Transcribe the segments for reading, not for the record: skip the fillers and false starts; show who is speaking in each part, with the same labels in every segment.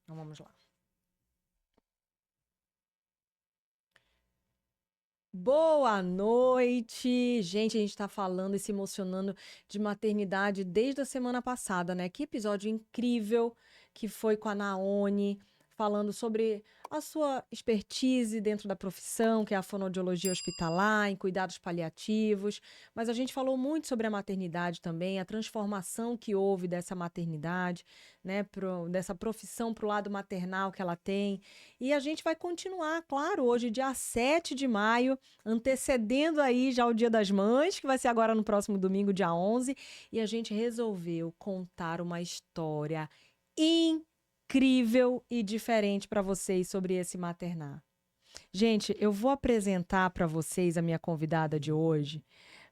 Speaker 1: Então vamos lá. Boa noite! Gente, a gente tá falando e se emocionando de maternidade desde a semana passada, né? Que episódio incrível que foi com a Naone, falando sobre a sua expertise dentro da profissão, que é a fonoaudiologia hospitalar, em cuidados paliativos. Mas a gente falou muito sobre a maternidade também, a transformação que houve dessa maternidade, né? Dessa profissão pro lado maternal que ela tem. E a gente vai continuar, claro, hoje, dia 7 de maio, antecedendo aí já o Dia das Mães, que vai ser agora no próximo domingo, dia 11, e a gente resolveu contar uma história incrível e diferente para vocês sobre esse maternar. Gente, eu vou apresentar para vocês a minha convidada de hoje,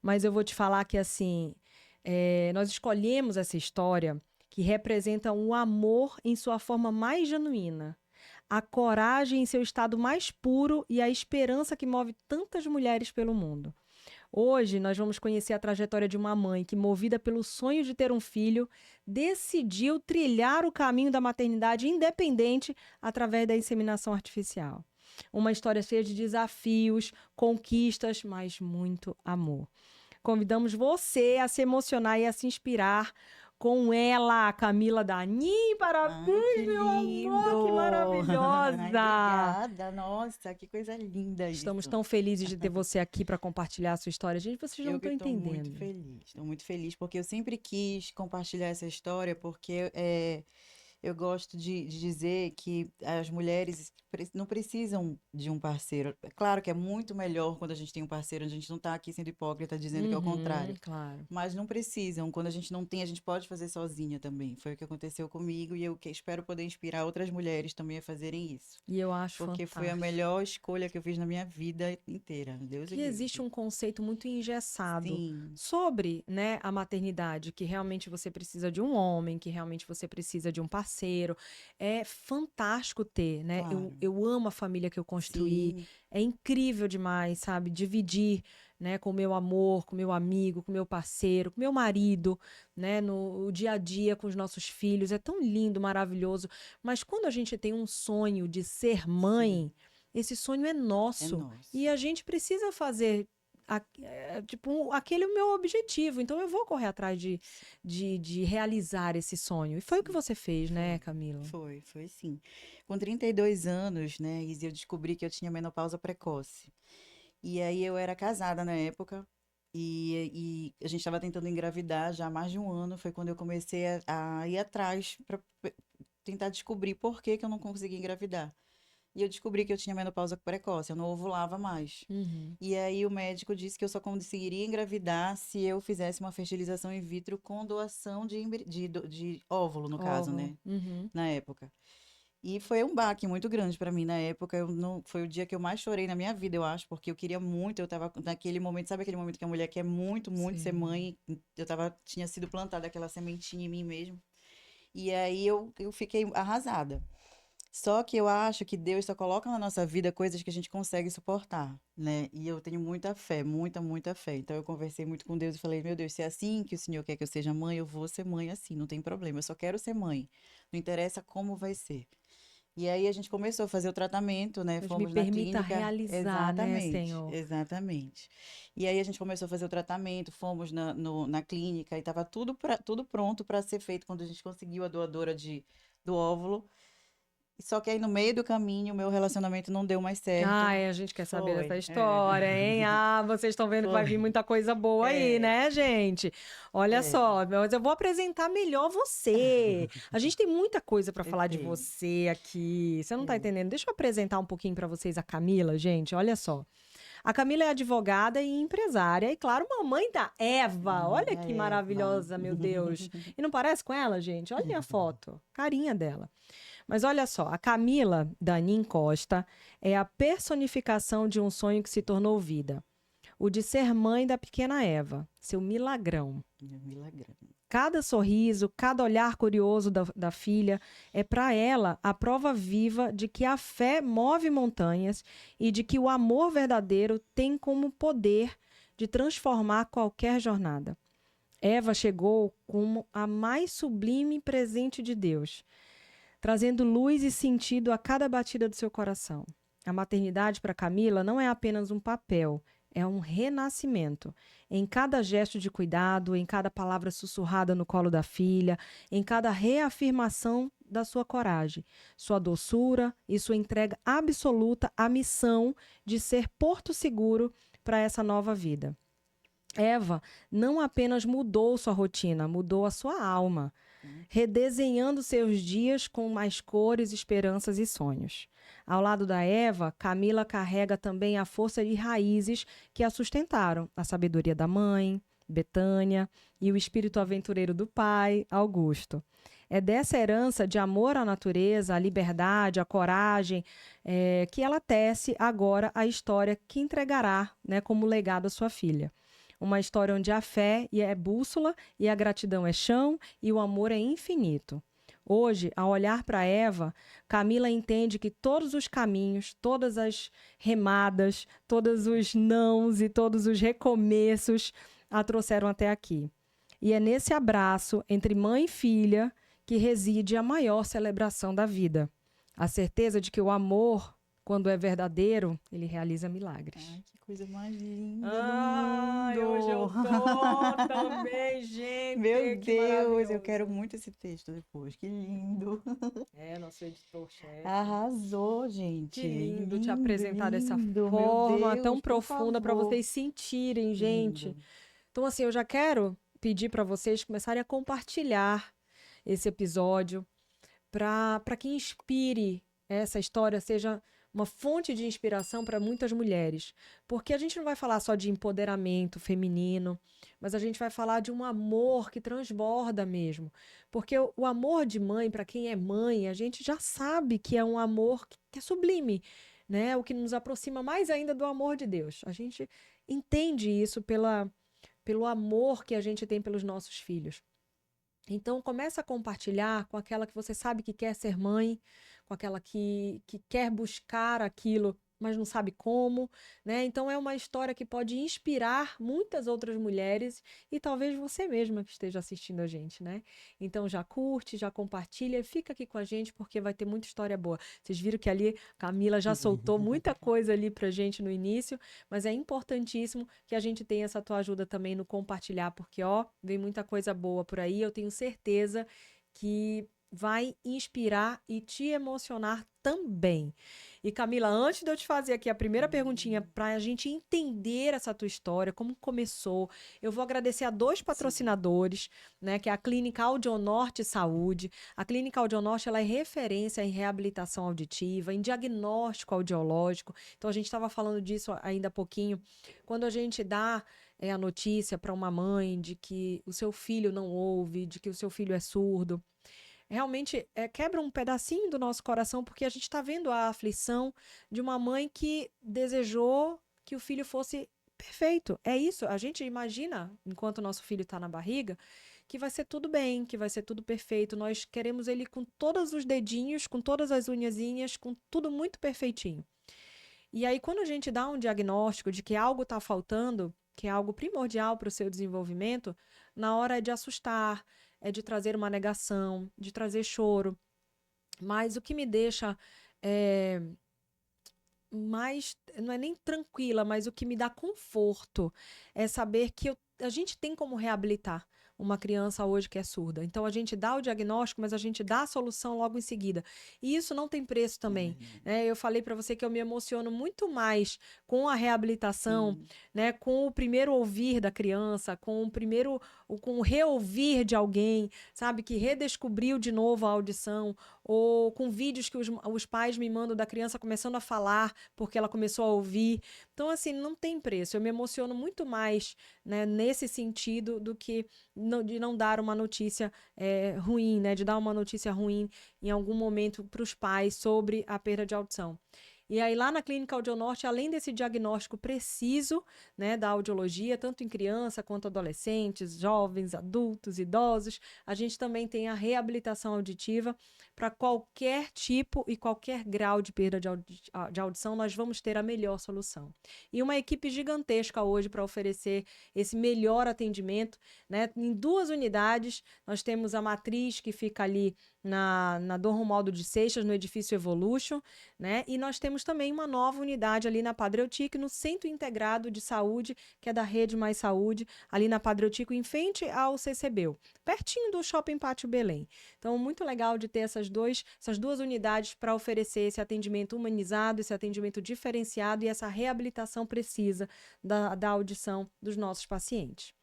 Speaker 1: mas eu vou te falar que, assim, nós escolhemos essa história que representa um amor em sua forma mais genuína, a coragem em seu estado mais puro e a esperança que move tantas mulheres pelo mundo. Hoje nós vamos conhecer a trajetória de uma mãe que, movida pelo sonho de ter um filho, decidiu trilhar o caminho da maternidade independente através da inseminação artificial. Uma história cheia de desafios, conquistas, mas muito amor. Convidamos você a se emocionar e a se inspirar com ela, a Camila Danin.
Speaker 2: Ai, que
Speaker 1: Parabéns, meu amor, que
Speaker 2: lindo! Ai,
Speaker 1: maravilhosa!
Speaker 2: obrigada, nossa, que coisa linda
Speaker 1: Estamos
Speaker 2: isso.
Speaker 1: tão felizes de ter você aqui para compartilhar a sua história. Gente, vocês não
Speaker 2: Eu que
Speaker 1: estão entendendo.
Speaker 2: estou muito feliz, porque eu sempre quis compartilhar essa história, porque eu gosto de dizer que as mulheres não precisam de um parceiro. É claro que é muito melhor quando a gente tem um parceiro, a gente não está aqui sendo hipócrita dizendo que é o
Speaker 1: Uhum,
Speaker 2: contrário.
Speaker 1: claro.
Speaker 2: Mas não precisam. Quando a gente não tem, a gente pode fazer sozinha também. Foi o que aconteceu comigo e eu espero poder inspirar outras mulheres também a fazerem isso.
Speaker 1: E eu acho
Speaker 2: Porque foi a
Speaker 1: fantástico.
Speaker 2: melhor escolha que eu fiz na minha vida inteira. Deus o
Speaker 1: Que existe
Speaker 2: livre.
Speaker 1: um conceito muito engessado
Speaker 2: Sim,
Speaker 1: sobre, né, a maternidade, que realmente você precisa de um homem, que realmente você precisa de um parceiro. É fantástico ter, né? Eu,
Speaker 2: claro.
Speaker 1: eu amo a família que eu construí.
Speaker 2: Sim,
Speaker 1: É incrível demais, sabe? Dividir, né, com o meu amor, com o meu amigo, com o meu parceiro, com o meu marido, né, no dia a dia com os nossos filhos. É tão lindo, maravilhoso. Mas quando a gente tem um sonho de ser
Speaker 2: sim.
Speaker 1: mãe, esse sonho é
Speaker 2: É
Speaker 1: nosso. E
Speaker 2: nosso.
Speaker 1: a gente precisa fazer tipo, aquele é o meu objetivo. Então eu vou correr atrás de realizar esse sonho. E foi o que
Speaker 2: Sim,
Speaker 1: você fez, né,
Speaker 2: foi.
Speaker 1: Camila?
Speaker 2: Foi sim. Com 32 anos, né, Izzy, eu descobri que eu tinha menopausa precoce. E aí eu era casada na época e a gente estava tentando engravidar já há mais de um ano. Foi quando eu comecei a ir atrás para tentar descobrir por que que eu não conseguia engravidar. E eu descobri que eu tinha menopausa precoce, eu não ovulava mais.
Speaker 1: Uhum.
Speaker 2: E aí o médico disse que eu só conseguiria engravidar se eu fizesse uma fertilização in vitro com doação de óvulo, no caso,
Speaker 1: Óvulo.
Speaker 2: né?
Speaker 1: Uhum.
Speaker 2: Na época. E foi um baque muito grande para mim na época. Eu não, foi o dia que eu mais chorei na minha vida, eu acho, porque eu queria muito, eu tava naquele momento, sabe aquele momento que a mulher quer muito, muito ser
Speaker 1: Sim.
Speaker 2: mãe? Tinha sido plantada aquela sementinha em mim mesmo. E aí eu fiquei arrasada. Só que eu acho que Deus só coloca na nossa vida coisas que a gente consegue suportar, né? E eu tenho muita fé, muita, muita fé. Então eu conversei muito com Deus e falei: meu Deus, se é assim que o Senhor quer que eu seja mãe, eu vou ser mãe assim, não tem problema. Eu só quero ser mãe. Não interessa como vai ser. E aí a gente começou a fazer o tratamento, né?
Speaker 1: Mas me
Speaker 2: Fomos na
Speaker 1: permita
Speaker 2: clínica.
Speaker 1: realizar, né,
Speaker 2: Exatamente,
Speaker 1: Senhor?
Speaker 2: exatamente. E aí a gente começou a fazer o tratamento, fomos na clínica e estava tudo pronto para ser feito quando a gente conseguiu a doadora do óvulo. Só que aí no meio do caminho, o meu relacionamento não deu mais certo.
Speaker 1: Ai, a gente quer saber dessa
Speaker 2: Foi, é.
Speaker 1: história, hein? Ah, vocês estão vendo que vai vir
Speaker 2: Foi,
Speaker 1: muita coisa boa aí,
Speaker 2: é,
Speaker 1: né, gente? Olha
Speaker 2: é.
Speaker 1: só, mas eu vou apresentar melhor você. A gente tem muita coisa para
Speaker 2: Eu
Speaker 1: falar de
Speaker 2: sei.
Speaker 1: você aqui. Você não tá
Speaker 2: É.
Speaker 1: entendendo? Deixa eu apresentar um pouquinho para vocês a Camila, gente. Olha só. A Camila é advogada e empresária e, claro, mamãe da Eva.
Speaker 2: Mamãe
Speaker 1: Olha
Speaker 2: da
Speaker 1: que
Speaker 2: Eva.
Speaker 1: maravilhosa, meu Deus. E não parece com ela, gente? Olha a foto, carinha dela. Mas olha só, a Camila Danin Costa é a personificação de um sonho que se tornou vida. O de ser mãe da pequena Eva, seu milagrão.
Speaker 2: Milagrão.
Speaker 1: Cada sorriso, cada olhar curioso da filha é para ela a prova viva de que a fé move montanhas e de que o amor verdadeiro tem como poder de transformar qualquer jornada. Eva chegou como a mais sublime presente de Deus, trazendo luz e sentido a cada batida do seu coração. A maternidade para Camila não é apenas um papel, é um renascimento. Em cada gesto de cuidado, em cada palavra sussurrada no colo da filha, em cada reafirmação da sua coragem, sua doçura e sua entrega absoluta à missão de ser porto seguro para essa nova vida. Eva não apenas mudou sua rotina, mudou a sua alma, redesenhando seus dias com mais cores, esperanças e sonhos. Ao lado da Eva, Camila carrega também a força de raízes que a sustentaram, a sabedoria da mãe, Betânia, e o espírito aventureiro do pai, Augusto. É dessa herança de amor à natureza, à liberdade, à coragem, que ela tece agora a história que entregará, né, como legado à sua filha. Uma história onde a fé é bússola e a gratidão é chão e o amor é infinito. Hoje, ao olhar para Eva, Camila entende que todos os caminhos, todas as remadas, todos os nãos e todos os recomeços a trouxeram até aqui. E é nesse abraço entre mãe e filha que reside a maior celebração da vida. A certeza de que o amor, quando é verdadeiro, ele realiza milagres.
Speaker 2: Ai, que coisa mais linda
Speaker 1: Ai,
Speaker 2: do mundo.
Speaker 1: hoje eu tô também, gente.
Speaker 2: Meu
Speaker 1: que
Speaker 2: Deus, eu
Speaker 1: maravilhoso.
Speaker 2: quero muito esse texto depois. Que lindo.
Speaker 1: Nosso editor-chefe.
Speaker 2: Arrasou, gente.
Speaker 1: Que lindo te apresentar dessa
Speaker 2: lindo, meu
Speaker 1: forma
Speaker 2: Deus,
Speaker 1: tão
Speaker 2: por
Speaker 1: profunda para
Speaker 2: favor.
Speaker 1: vocês sentirem, gente.
Speaker 2: Lindo.
Speaker 1: Então, assim, eu já quero pedir para vocês começarem a compartilhar esse episódio para que inspire essa história, seja uma fonte de inspiração para muitas mulheres. Porque a gente não vai falar só de empoderamento feminino, mas a gente vai falar de um amor que transborda mesmo. Porque o amor de mãe, para quem é mãe, a gente já sabe que é um amor que é sublime, né? O que nos aproxima mais ainda do amor de Deus. A gente entende isso pelo amor que a gente tem pelos nossos filhos. Então, começa a compartilhar com aquela que você sabe que quer ser mãe, com aquela que quer buscar aquilo, mas não sabe como, né? Então, é uma história que pode inspirar muitas outras mulheres e talvez você mesma que esteja assistindo a gente, né? Então, já curte, já compartilha, fica aqui com a gente porque vai ter muita história boa. Vocês viram que ali Camila já soltou muita coisa ali pra gente no início, mas é importantíssimo que a gente tenha essa tua ajuda também no compartilhar, porque, ó, vem muita coisa boa por aí, eu tenho certeza que vai inspirar e te emocionar também. E Camila, antes de eu te fazer aqui a primeira perguntinha para a gente entender essa tua história, como começou, eu vou agradecer a 2 patrocinadores, né, que é a Clínica Audionorte Saúde. A Clínica Audionorte, ela é referência em reabilitação auditiva, em diagnóstico audiológico. Então a gente estava falando disso ainda há pouquinho. Quando a gente dá a notícia para uma mãe de que o seu filho não ouve, de que o seu filho é surdo, realmente quebra um pedacinho do nosso coração, porque a gente está vendo a aflição de uma mãe que desejou que o filho fosse perfeito. É isso, a gente imagina, enquanto o nosso filho está na barriga, que vai ser tudo bem, que vai ser tudo perfeito. Nós queremos ele com todos os dedinhos, com todas as unhazinhas, com tudo muito perfeitinho. E aí, quando a gente dá um diagnóstico de que algo está faltando, que é algo primordial para o seu desenvolvimento, na hora é de assustar, é de trazer uma negação, de trazer choro. Mas o que me deixa mais, não é nem tranquila, mas o que me dá conforto é saber que a gente tem como reabilitar uma criança hoje que é surda. Então a gente dá o diagnóstico, mas a gente dá a solução logo em seguida. E isso não tem preço também, né? Eu falei para você que eu me emociono muito mais com a reabilitação, né? Com o primeiro ouvir da criança, com o reouvir de alguém, sabe? Que redescobriu de novo a audição, ou com vídeos que os pais me mandam da criança começando a falar porque ela começou a ouvir. Então, assim, não tem preço. Eu me emociono muito mais, né, nesse sentido do que de não dar uma notícia ruim, né? De dar uma notícia ruim em algum momento para os pais sobre a perda de audição. E aí, lá na Clínica Audionorte, além desse diagnóstico preciso, né, da audiologia, tanto em criança quanto adolescentes, jovens, adultos, idosos, a gente também tem a reabilitação auditiva para qualquer tipo e qualquer grau de perda de audição, nós vamos ter a melhor solução. E uma equipe gigantesca hoje para oferecer esse melhor atendimento, né? Em 2 unidades, nós temos a matriz que fica ali na Dom Romualdo de Seixas, no edifício Evolution, né? E nós temos também uma nova unidade ali na Padre Eutico, no Centro Integrado de Saúde, que é da Rede Mais Saúde, ali na Padre Eutico, em frente ao CCBU, pertinho do Shopping Pátio Belém. Então, muito legal de ter essas duas unidades para oferecer esse atendimento humanizado, esse atendimento diferenciado e essa reabilitação precisa da audição dos nossos pacientes.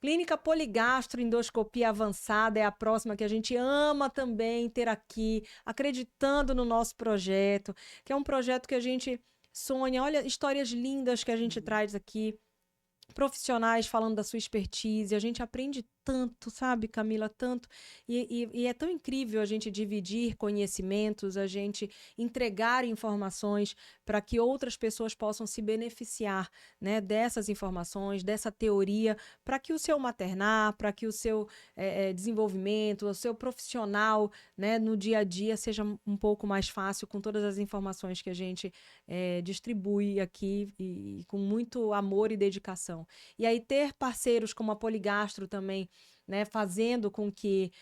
Speaker 1: Clínica Poligastro Endoscopia Avançada é a próxima que a gente ama também ter aqui, acreditando no nosso projeto, que é um projeto que a gente sonha. Olha, histórias lindas que a gente traz aqui, profissionais falando da sua expertise, a gente aprende tanto, sabe, Camila, tanto, e é tão incrível a gente dividir conhecimentos, a gente entregar informações para que outras pessoas possam se beneficiar, né, dessas informações, dessa teoria, para que o seu maternar, para que o seu desenvolvimento, o seu profissional, né, no dia a dia seja um pouco mais fácil com todas as informações que a gente distribui aqui e com muito amor e dedicação. E aí ter parceiros como a Poligastro também, né, fazendo com que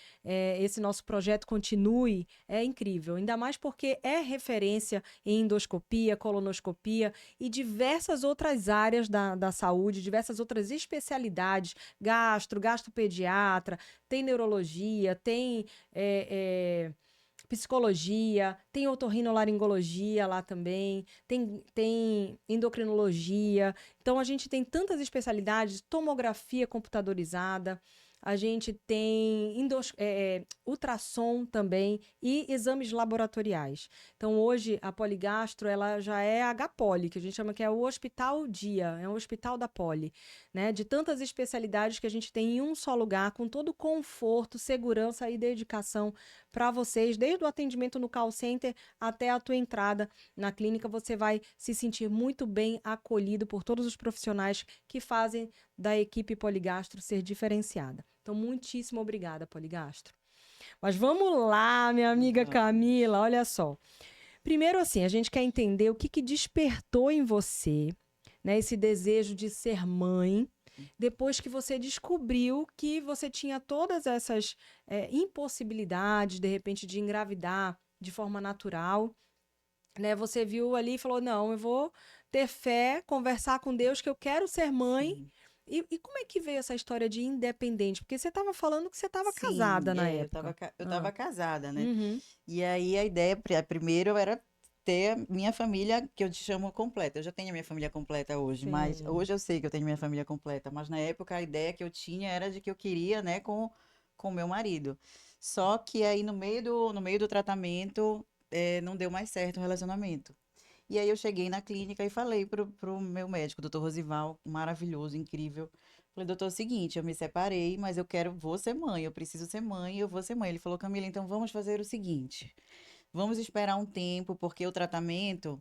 Speaker 1: esse nosso projeto continue, é incrível. Ainda mais porque é referência em endoscopia, colonoscopia e diversas outras áreas da saúde, diversas outras especialidades, gastropediatra, tem neurologia, tem psicologia, tem otorrinolaringologia lá também, tem endocrinologia. Então, a gente tem tantas especialidades, tomografia computadorizada, a gente tem ultrassom também e exames laboratoriais. Então, hoje, a Poligastro, ela já é HPOLI, que a gente chama que é o Hospital Dia, é um hospital da Poli, né? De tantas especialidades que a gente tem em um só lugar, com todo conforto, segurança e dedicação para vocês, desde o atendimento no call center até a tua entrada na clínica, você vai se sentir muito bem acolhido por todos os profissionais que fazem da equipe Poligastro ser diferenciada. Então, muitíssimo obrigada, Poligastro. Mas vamos lá, minha amiga Camila, olha só. Primeiro, assim, a gente quer entender o que despertou em você, né, esse desejo de ser mãe, depois que você descobriu que você tinha todas essas impossibilidades, de repente, de engravidar de forma natural, né? Você viu ali e falou, não, eu vou ter fé, conversar com Deus que eu quero ser mãe.
Speaker 2: Sim.
Speaker 1: E como é que veio essa história de independente? Porque você estava falando que você estava
Speaker 2: Sim,
Speaker 1: casada na época.
Speaker 2: eu tava casada, né?
Speaker 1: Uhum.
Speaker 2: E aí a ideia, primeiro, era ter a minha família, que eu te chamo completa. Eu já tenho a minha família completa hoje, mas
Speaker 1: Sim.
Speaker 2: hoje eu sei que eu tenho minha família completa, mas na época a ideia que eu tinha era de que eu queria, né, com meu marido. Só que aí no meio do tratamento, não deu mais certo o relacionamento. E aí eu cheguei na clínica e falei pro meu médico, doutor Rosival, maravilhoso, incrível. Falei, doutor, é o seguinte, eu me separei, mas vou ser mãe, eu preciso ser mãe, eu vou ser mãe. Ele falou, Camila, então vamos fazer o seguinte, vamos esperar um tempo, porque o tratamento,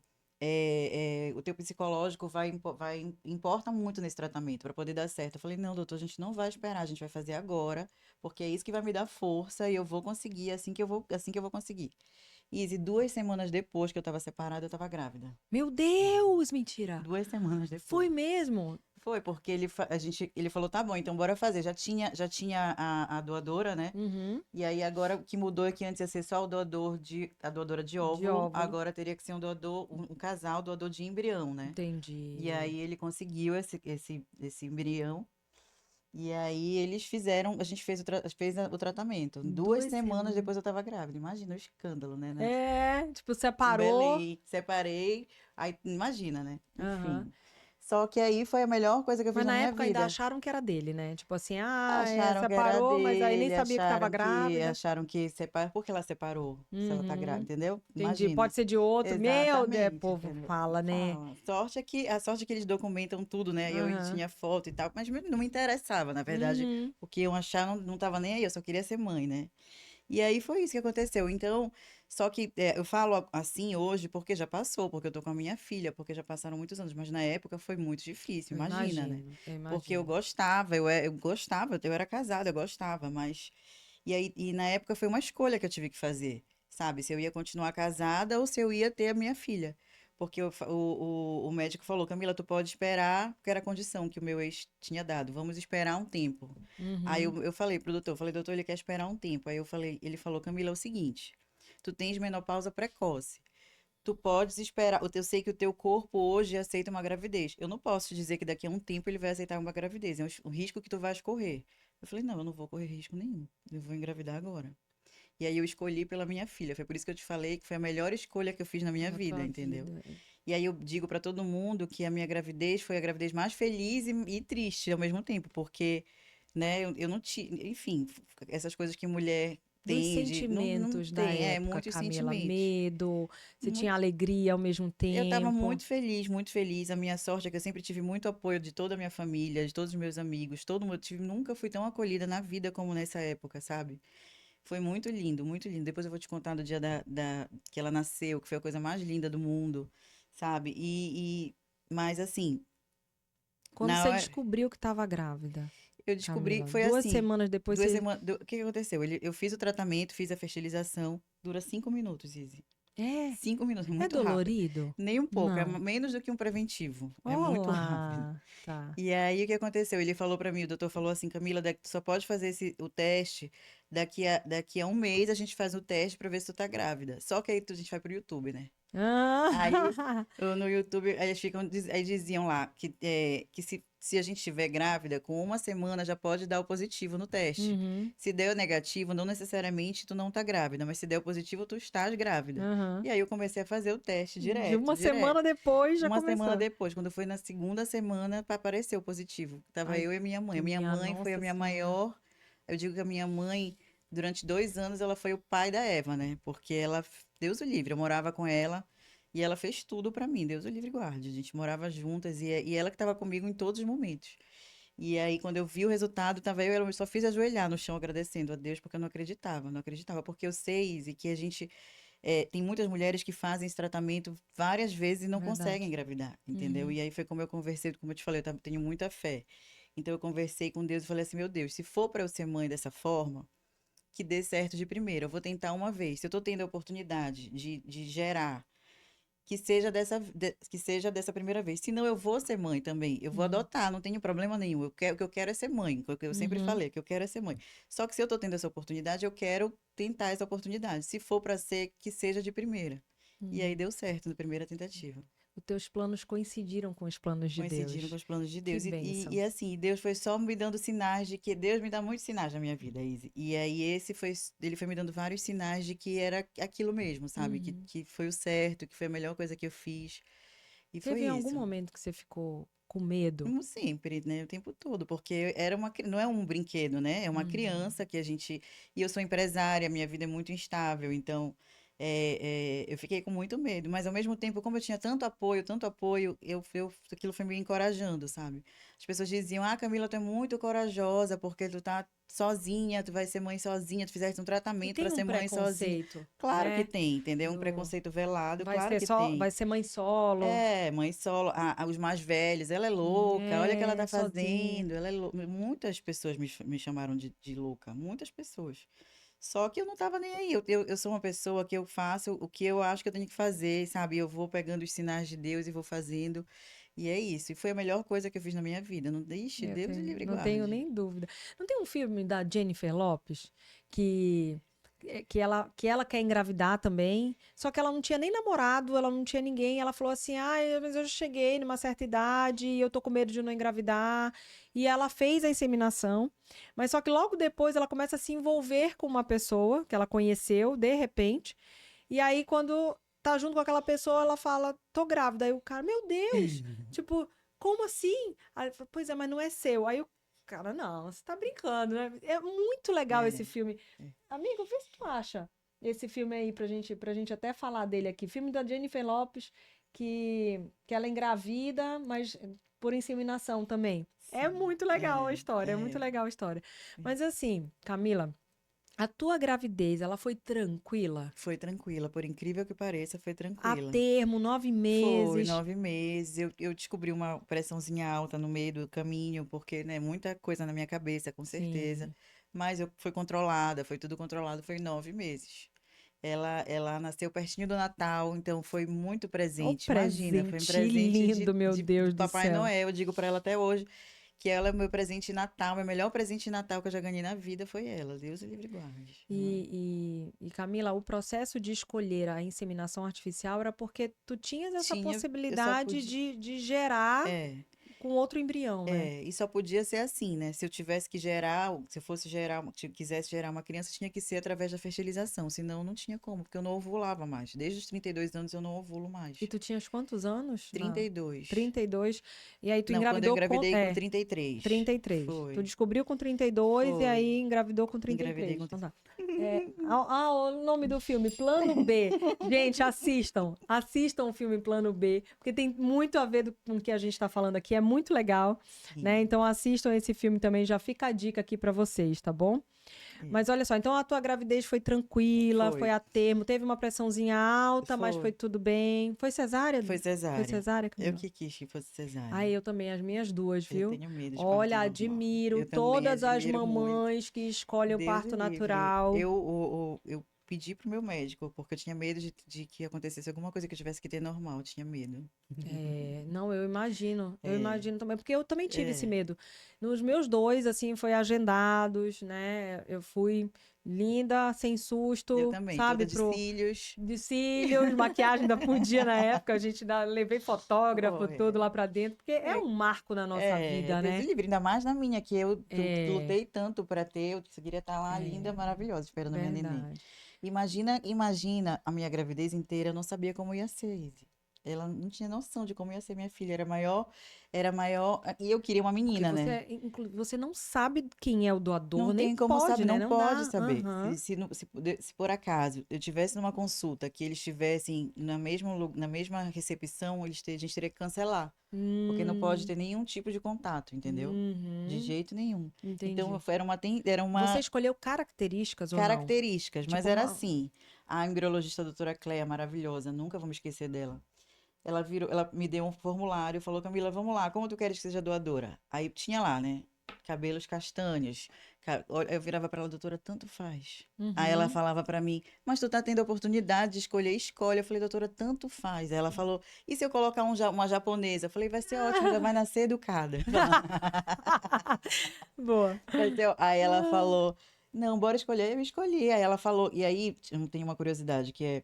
Speaker 2: o teu psicológico importa muito nesse tratamento para poder dar certo. Eu falei, não, doutor, a gente não vai esperar, a gente vai fazer agora, porque é isso que vai me dar força e eu vou conseguir assim que eu vou conseguir. E 2 semanas depois que eu tava separada, eu tava grávida.
Speaker 1: Meu Deus, mentira.
Speaker 2: 2 semanas
Speaker 1: Foi
Speaker 2: depois.
Speaker 1: mesmo?
Speaker 2: Foi, porque ele falou, tá bom, então bora fazer. Já tinha a doadora, né?
Speaker 1: Uhum.
Speaker 2: E aí agora o que mudou é que antes ia ser só a doadora de
Speaker 1: De
Speaker 2: óvulo,
Speaker 1: óvulo.
Speaker 2: agora teria que ser um casal doador de embrião, né? E
Speaker 1: Entendi.
Speaker 2: aí ele conseguiu esse embrião. E aí a gente fez o tratamento.
Speaker 1: Em
Speaker 2: 2 semanas
Speaker 1: 2 semanas.
Speaker 2: depois eu tava grávida. Imagina o escândalo, né?
Speaker 1: Tipo,
Speaker 2: Em
Speaker 1: separou.
Speaker 2: Belém, separei, aí imagina, né?
Speaker 1: Aham.
Speaker 2: Enfim. Só que aí foi a melhor coisa que eu fiz
Speaker 1: Mas
Speaker 2: na
Speaker 1: na
Speaker 2: minha
Speaker 1: época ainda
Speaker 2: vida.
Speaker 1: acharam que era dele, né? Tipo assim,
Speaker 2: Acharam que era
Speaker 1: separou, mas aí nem
Speaker 2: dele,
Speaker 1: sabia que estava grávida.
Speaker 2: acharam que separou. Por que ela separou? Se ela tá grávida,
Speaker 1: Uhum.
Speaker 2: entendeu?
Speaker 1: Entendi.
Speaker 2: Imagina.
Speaker 1: Pode ser de outro. Meu Deus,
Speaker 2: Exatamente,
Speaker 1: povo
Speaker 2: entendeu?
Speaker 1: fala, né?
Speaker 2: Fala. A sorte é que eles documentam tudo, né? Eu
Speaker 1: Aham.
Speaker 2: tinha foto e tal, mas não me interessava, na verdade.
Speaker 1: Uhum.
Speaker 2: O que iam achar não tava nem aí, eu só queria ser mãe, né? E aí foi isso que aconteceu. Então, só que eu falo assim hoje porque já passou, porque eu tô com a minha filha, porque já passaram muitos anos, mas na época foi muito difícil,
Speaker 1: Eu
Speaker 2: imagina, né?
Speaker 1: imagino, eu
Speaker 2: Porque eu
Speaker 1: imagino.
Speaker 2: gostava, eu gostava, eu era casada, eu gostava, mas. E aí, e na época foi uma escolha que eu tive que fazer, sabe? Se eu ia continuar casada ou se eu ia ter a minha filha. Porque o médico falou, Camila, tu pode esperar, porque era a condição que o meu ex tinha dado. Vamos esperar um tempo. Aí
Speaker 1: Uhum.
Speaker 2: eu falei pro doutor, falei, doutor, ele quer esperar um tempo. Aí eu falei, ele falou, Camila, é o seguinte, tu tens menopausa precoce. Tu podes esperar, eu sei que o teu corpo hoje aceita uma gravidez. Eu não posso te dizer que daqui a um tempo ele vai aceitar uma gravidez. É o risco que tu vais correr. Eu falei, não, eu não vou correr risco nenhum. Eu vou engravidar agora. E aí eu escolhi pela minha filha. Foi por isso que eu te falei que foi a melhor escolha que eu fiz na minha
Speaker 1: Na
Speaker 2: vida,
Speaker 1: tua
Speaker 2: entendeu?
Speaker 1: vida.
Speaker 2: E aí eu digo pra todo mundo que a minha gravidez foi a gravidez mais feliz e triste ao mesmo tempo, porque, né, eu não tinha, enfim, essas coisas que mulher
Speaker 1: Dos
Speaker 2: tem, não
Speaker 1: sentimentos da
Speaker 2: tem,
Speaker 1: época,
Speaker 2: muitos
Speaker 1: Camila,
Speaker 2: sentimentos.
Speaker 1: medo, você tinha
Speaker 2: Muito,
Speaker 1: alegria ao mesmo
Speaker 2: eu estava
Speaker 1: tempo.
Speaker 2: muito feliz, muito feliz. A minha sorte é que eu sempre tive muito apoio de toda a minha família, de todos os meus amigos, todo mundo. Nunca fui tão acolhida na vida como nessa época, sabe? Foi muito lindo, muito lindo. Depois eu vou te contar do dia que ela nasceu, que foi a coisa mais linda do mundo, sabe? Mas assim,
Speaker 1: Quando
Speaker 2: na
Speaker 1: você
Speaker 2: hora
Speaker 1: descobriu que estava grávida,
Speaker 2: eu descobri que
Speaker 1: Camila,
Speaker 2: foi
Speaker 1: 2 semanas depois
Speaker 2: duas
Speaker 1: você...
Speaker 2: semanas. O que que aconteceu? Eu fiz o tratamento, fiz a fertilização, dura 5 minutos, Izzy.
Speaker 1: É,
Speaker 2: 5 minutos, é
Speaker 1: é
Speaker 2: muito rápido.
Speaker 1: dolorido?
Speaker 2: Nem um pouco, é
Speaker 1: Não.
Speaker 2: menos do que um preventivo. É muito rápido.
Speaker 1: Olá, tá.
Speaker 2: E aí, o que aconteceu? Ele falou pra mim, o doutor falou assim, Camila, tu só pode fazer o teste daqui a um mês, a gente faz o teste pra ver se tu tá grávida. Só que aí a gente vai pro YouTube, né? Aí,
Speaker 1: Ah,
Speaker 2: no YouTube, aí diziam lá que se a gente estiver grávida, com uma semana já pode dar o positivo no teste.
Speaker 1: uhum,
Speaker 2: Se der o negativo, não necessariamente tu não tá grávida, mas se der o positivo, tu estás grávida.
Speaker 1: aham.
Speaker 2: E aí eu comecei a fazer o teste
Speaker 1: De
Speaker 2: direto,
Speaker 1: uma
Speaker 2: direto.
Speaker 1: semana depois já
Speaker 2: Uma semana
Speaker 1: começou.
Speaker 2: depois, quando foi na segunda semana, apareceu positivo. Tava
Speaker 1: Ai,
Speaker 2: eu e minha mãe. A minha
Speaker 1: minha
Speaker 2: mãe foi a
Speaker 1: Nossa
Speaker 2: minha
Speaker 1: Senhora.
Speaker 2: maior. Eu digo que a minha mãe, durante 2 anos, ela foi o pai da Eva, né? Porque ela, Deus o livre, eu morava com ela e ela fez tudo pra mim, Deus o livre e guarde. A gente morava juntas e ela que estava comigo em todos os momentos. E aí, quando eu vi o resultado, tava eu só fiz ajoelhar no chão agradecendo a Deus, porque eu não acreditava, não acreditava, porque eu sei, Izzy, que a gente tem muitas mulheres que fazem esse tratamento várias vezes e não conseguem
Speaker 1: Verdade.
Speaker 2: engravidar, entendeu?
Speaker 1: Uhum.
Speaker 2: E aí foi como eu conversei, como eu te falei, tenho muita fé. Então eu conversei com Deus e falei assim, meu Deus, se for para eu ser mãe dessa forma, que dê certo de primeira. Eu vou tentar uma vez. Se eu tô tendo a oportunidade de gerar que seja dessa primeira vez. Senão eu vou ser mãe também. Eu vou
Speaker 1: Uhum.
Speaker 2: adotar, não tenho problema nenhum. O que eu quero é ser mãe. O que eu sempre
Speaker 1: Uhum.
Speaker 2: falei, o que eu quero é ser mãe. Só que se eu tô tendo essa oportunidade, eu quero tentar essa oportunidade. Se for para ser, que seja de primeira. E aí
Speaker 1: Uhum.
Speaker 2: deu certo na primeira tentativa.
Speaker 1: Os teus planos coincidiram com os planos de
Speaker 2: Coincidiram com
Speaker 1: Deus.
Speaker 2: os planos de
Speaker 1: Que
Speaker 2: Deus. E
Speaker 1: bênção.
Speaker 2: assim, Deus foi só me dando sinais de que Deus me dá muitos sinais na minha vida, Izzy. E aí ele foi me dando vários sinais de que era aquilo mesmo, sabe? Que,
Speaker 1: Uhum.
Speaker 2: que foi o certo, que foi a melhor coisa que eu fiz. E foi
Speaker 1: Teve algum
Speaker 2: isso.
Speaker 1: momento que você ficou com medo?
Speaker 2: Como sempre, né? O tempo todo, porque não é um brinquedo, né? É uma
Speaker 1: Uhum.
Speaker 2: criança que a gente. E eu sou empresária, minha vida é muito instável, então eu fiquei com muito medo. Mas ao mesmo tempo, como eu tinha tanto apoio, aquilo foi me encorajando, sabe? As pessoas diziam: Ah, Camila, tu é muito corajosa, porque tu tá sozinha, tu vai ser mãe sozinha, tu fizeste um
Speaker 1: E
Speaker 2: tratamento para
Speaker 1: tem um
Speaker 2: ser mãe sozinha.
Speaker 1: preconceito,
Speaker 2: Claro que
Speaker 1: né?
Speaker 2: tem, entendeu? Um
Speaker 1: Do
Speaker 2: preconceito velado,
Speaker 1: vai
Speaker 2: claro
Speaker 1: ser
Speaker 2: que
Speaker 1: só,
Speaker 2: tem.
Speaker 1: vai ser mãe solo,
Speaker 2: É, mãe solo, os mais velhos, ela é louca, olha o que ela tá
Speaker 1: sozinha.
Speaker 2: fazendo, ela é louca. Muitas pessoas me chamaram de louca, muitas pessoas. Só que eu não tava nem aí, eu sou uma pessoa que eu faço o que eu acho que eu tenho que fazer, sabe? Eu vou pegando os sinais de Deus e vou fazendo, e é isso. E foi a melhor coisa que eu fiz na minha vida, não deixe, Deus o livre e
Speaker 1: Não tenho
Speaker 2: guarde.
Speaker 1: nem dúvida. Não tem um filme da Jennifer Lopes que que ela quer engravidar também, só que ela não tinha nem namorado, ela não tinha ninguém. Ela falou assim: "Ah, mas eu já cheguei numa certa idade e eu tô com medo de não engravidar". E ela fez a inseminação, mas só que logo depois ela começa a se envolver com uma pessoa que ela conheceu de repente. E aí quando tá junto com aquela pessoa, ela fala: "Tô grávida". Aí o cara: "Meu Deus!" Tipo, como assim? Aí ele falou, pois é, mas não é seu. Aí o cara, não, você tá brincando, né? É muito legal esse
Speaker 2: É,
Speaker 1: filme.
Speaker 2: é,
Speaker 1: Amigo, vê se tu acha esse filme aí pra gente até falar dele aqui. Filme da Jennifer Lopes, que ela engravida, mas por inseminação também. É
Speaker 2: sim,
Speaker 1: muito legal a história, é muito legal a história.
Speaker 2: é.
Speaker 1: Mas assim, Camila, A tua gravidez, ela foi tranquila?
Speaker 2: Foi tranquila, por incrível que pareça, foi
Speaker 1: A
Speaker 2: tranquila.
Speaker 1: termo, 9
Speaker 2: Foi
Speaker 1: meses.
Speaker 2: 9 meses. Eu descobri uma pressãozinha alta no meio do caminho, porque, né, muita coisa na minha cabeça, com certeza.
Speaker 1: Sim.
Speaker 2: Mas eu fui controlada, foi tudo controlado, foi 9 meses. Ela nasceu pertinho do Natal, então foi muito
Speaker 1: Ô,
Speaker 2: presente. Imagina, foi um
Speaker 1: presente
Speaker 2: presente
Speaker 1: lindo, meu
Speaker 2: de
Speaker 1: Deus do
Speaker 2: Papai
Speaker 1: céu.
Speaker 2: Noel. Eu digo para ela até hoje que ela é o meu presente de Natal, meu melhor presente de Natal que eu já ganhei na vida foi ela. Deus o livre e guarde.
Speaker 1: E, Camila, o processo de escolher a inseminação artificial era porque tu tinhas essa
Speaker 2: Eu só
Speaker 1: possibilidade
Speaker 2: podia.
Speaker 1: de gerar
Speaker 2: É.
Speaker 1: com outro embrião, né?
Speaker 2: É, e só podia ser assim, né? Se eu tivesse que gerar, se eu fosse gerar, quisesse gerar uma criança, tinha que ser através da fertilização, senão não tinha como, porque eu não ovulava mais. Desde os 32 anos eu não ovulo mais.
Speaker 1: E tu tinhas quantos anos?
Speaker 2: 32.
Speaker 1: 32. E aí tu
Speaker 2: Não, quando eu
Speaker 1: engravidou com.
Speaker 2: engravidei com
Speaker 1: É,
Speaker 2: 33.
Speaker 1: 33. Tu
Speaker 2: Foi,
Speaker 1: descobriu com 32 e
Speaker 2: foi.
Speaker 1: aí engravidou com
Speaker 2: Engravidei
Speaker 1: 33.
Speaker 2: com.
Speaker 1: Então tá. O nome do filme, Plano B. Gente, assistam. Assistam o filme Plano B, porque tem muito a ver com o que a gente está falando aqui. É muito legal, né?
Speaker 2: Sim,
Speaker 1: Então assistam esse filme também. Já fica a dica aqui para vocês, tá bom?
Speaker 2: é.
Speaker 1: Mas olha só, então a tua gravidez foi tranquila, foi
Speaker 2: Foi,
Speaker 1: a termo, teve uma pressãozinha alta, mas foi
Speaker 2: foi.
Speaker 1: tudo bem. Foi cesárea?
Speaker 2: Foi
Speaker 1: Foi
Speaker 2: cesárea.
Speaker 1: cesárea,
Speaker 2: Eu
Speaker 1: Camila?
Speaker 2: que quis que fosse cesárea.
Speaker 1: Ai, eu também, as minhas duas,
Speaker 2: Eu
Speaker 1: viu?
Speaker 2: tenho medo de parto
Speaker 1: Olha,
Speaker 2: normal.
Speaker 1: admiro
Speaker 2: Eu também
Speaker 1: todas as
Speaker 2: admiro muito.
Speaker 1: mamães que escolhem o
Speaker 2: Deus o
Speaker 1: parto
Speaker 2: livre.
Speaker 1: natural.
Speaker 2: Eu pedi pro meu médico, porque eu tinha medo de que acontecesse alguma coisa que eu tivesse que ter normal. Eu tinha medo.
Speaker 1: É, não, eu
Speaker 2: É,
Speaker 1: imagino também, porque eu também tive esse
Speaker 2: é.
Speaker 1: medo. Nos meus dois, assim, foi agendados, né? Eu fui linda, sem
Speaker 2: Eu
Speaker 1: susto,
Speaker 2: também, toda
Speaker 1: sabe?
Speaker 2: de
Speaker 1: Pro,
Speaker 2: cílios.
Speaker 1: de cílios, maquiagem ainda podia na época, a gente ainda levei fotógrafo,
Speaker 2: Foi.
Speaker 1: tudo lá pra dentro, porque é
Speaker 2: É,
Speaker 1: um marco na nossa vida,
Speaker 2: Deus o
Speaker 1: né?
Speaker 2: livre, ainda mais na minha, que eu
Speaker 1: É,
Speaker 2: lutei tanto pra ter, eu queria estar lá linda,
Speaker 1: é,
Speaker 2: maravilhosa, esperando a minha neném.
Speaker 1: verdade.
Speaker 2: Imagina a minha gravidez inteira, eu não sabia como ia ser, Izzy. Ela não tinha noção de como ia ser minha filha, era maior, e eu queria uma
Speaker 1: Porque
Speaker 2: menina, né?
Speaker 1: você não sabe quem é o doador,
Speaker 2: Não
Speaker 1: nem
Speaker 2: tem como
Speaker 1: pode,
Speaker 2: saber,
Speaker 1: né?
Speaker 2: não
Speaker 1: Não
Speaker 2: pode
Speaker 1: dá.
Speaker 2: saber.
Speaker 1: Aham.
Speaker 2: Se por acaso eu tivesse numa consulta que eles estivessem na mesma recepção, a gente teria que cancelar, porque não pode
Speaker 1: Hum,
Speaker 2: ter nenhum tipo de contato, entendeu? De
Speaker 1: uhum,
Speaker 2: jeito nenhum. Então,
Speaker 1: entendi.
Speaker 2: era
Speaker 1: Você
Speaker 2: uma
Speaker 1: escolheu características ou não?
Speaker 2: características, mas
Speaker 1: Tipo
Speaker 2: era
Speaker 1: uma.
Speaker 2: assim. A embriologista a doutora Cleia, maravilhosa, nunca vou me esquecer dela. Ela me deu um formulário, falou: Camila, vamos lá, como tu queres que seja doadora? Aí tinha lá, né? Cabelos castanhos. Eu virava para ela: doutora, tanto faz. Aí ela
Speaker 1: Uhum.
Speaker 2: falava para mim: mas tu tá tendo a oportunidade de escolher, escolhe. Eu falei: doutora, tanto faz. Aí ela falou: e se eu colocar uma japonesa? Eu falei: vai ser ótimo, já vai nascer educada.
Speaker 1: Boa.
Speaker 2: Aí ela
Speaker 1: Ah,
Speaker 2: falou: não, bora escolher. Eu escolhi. Aí ela falou, e aí eu tenho uma curiosidade que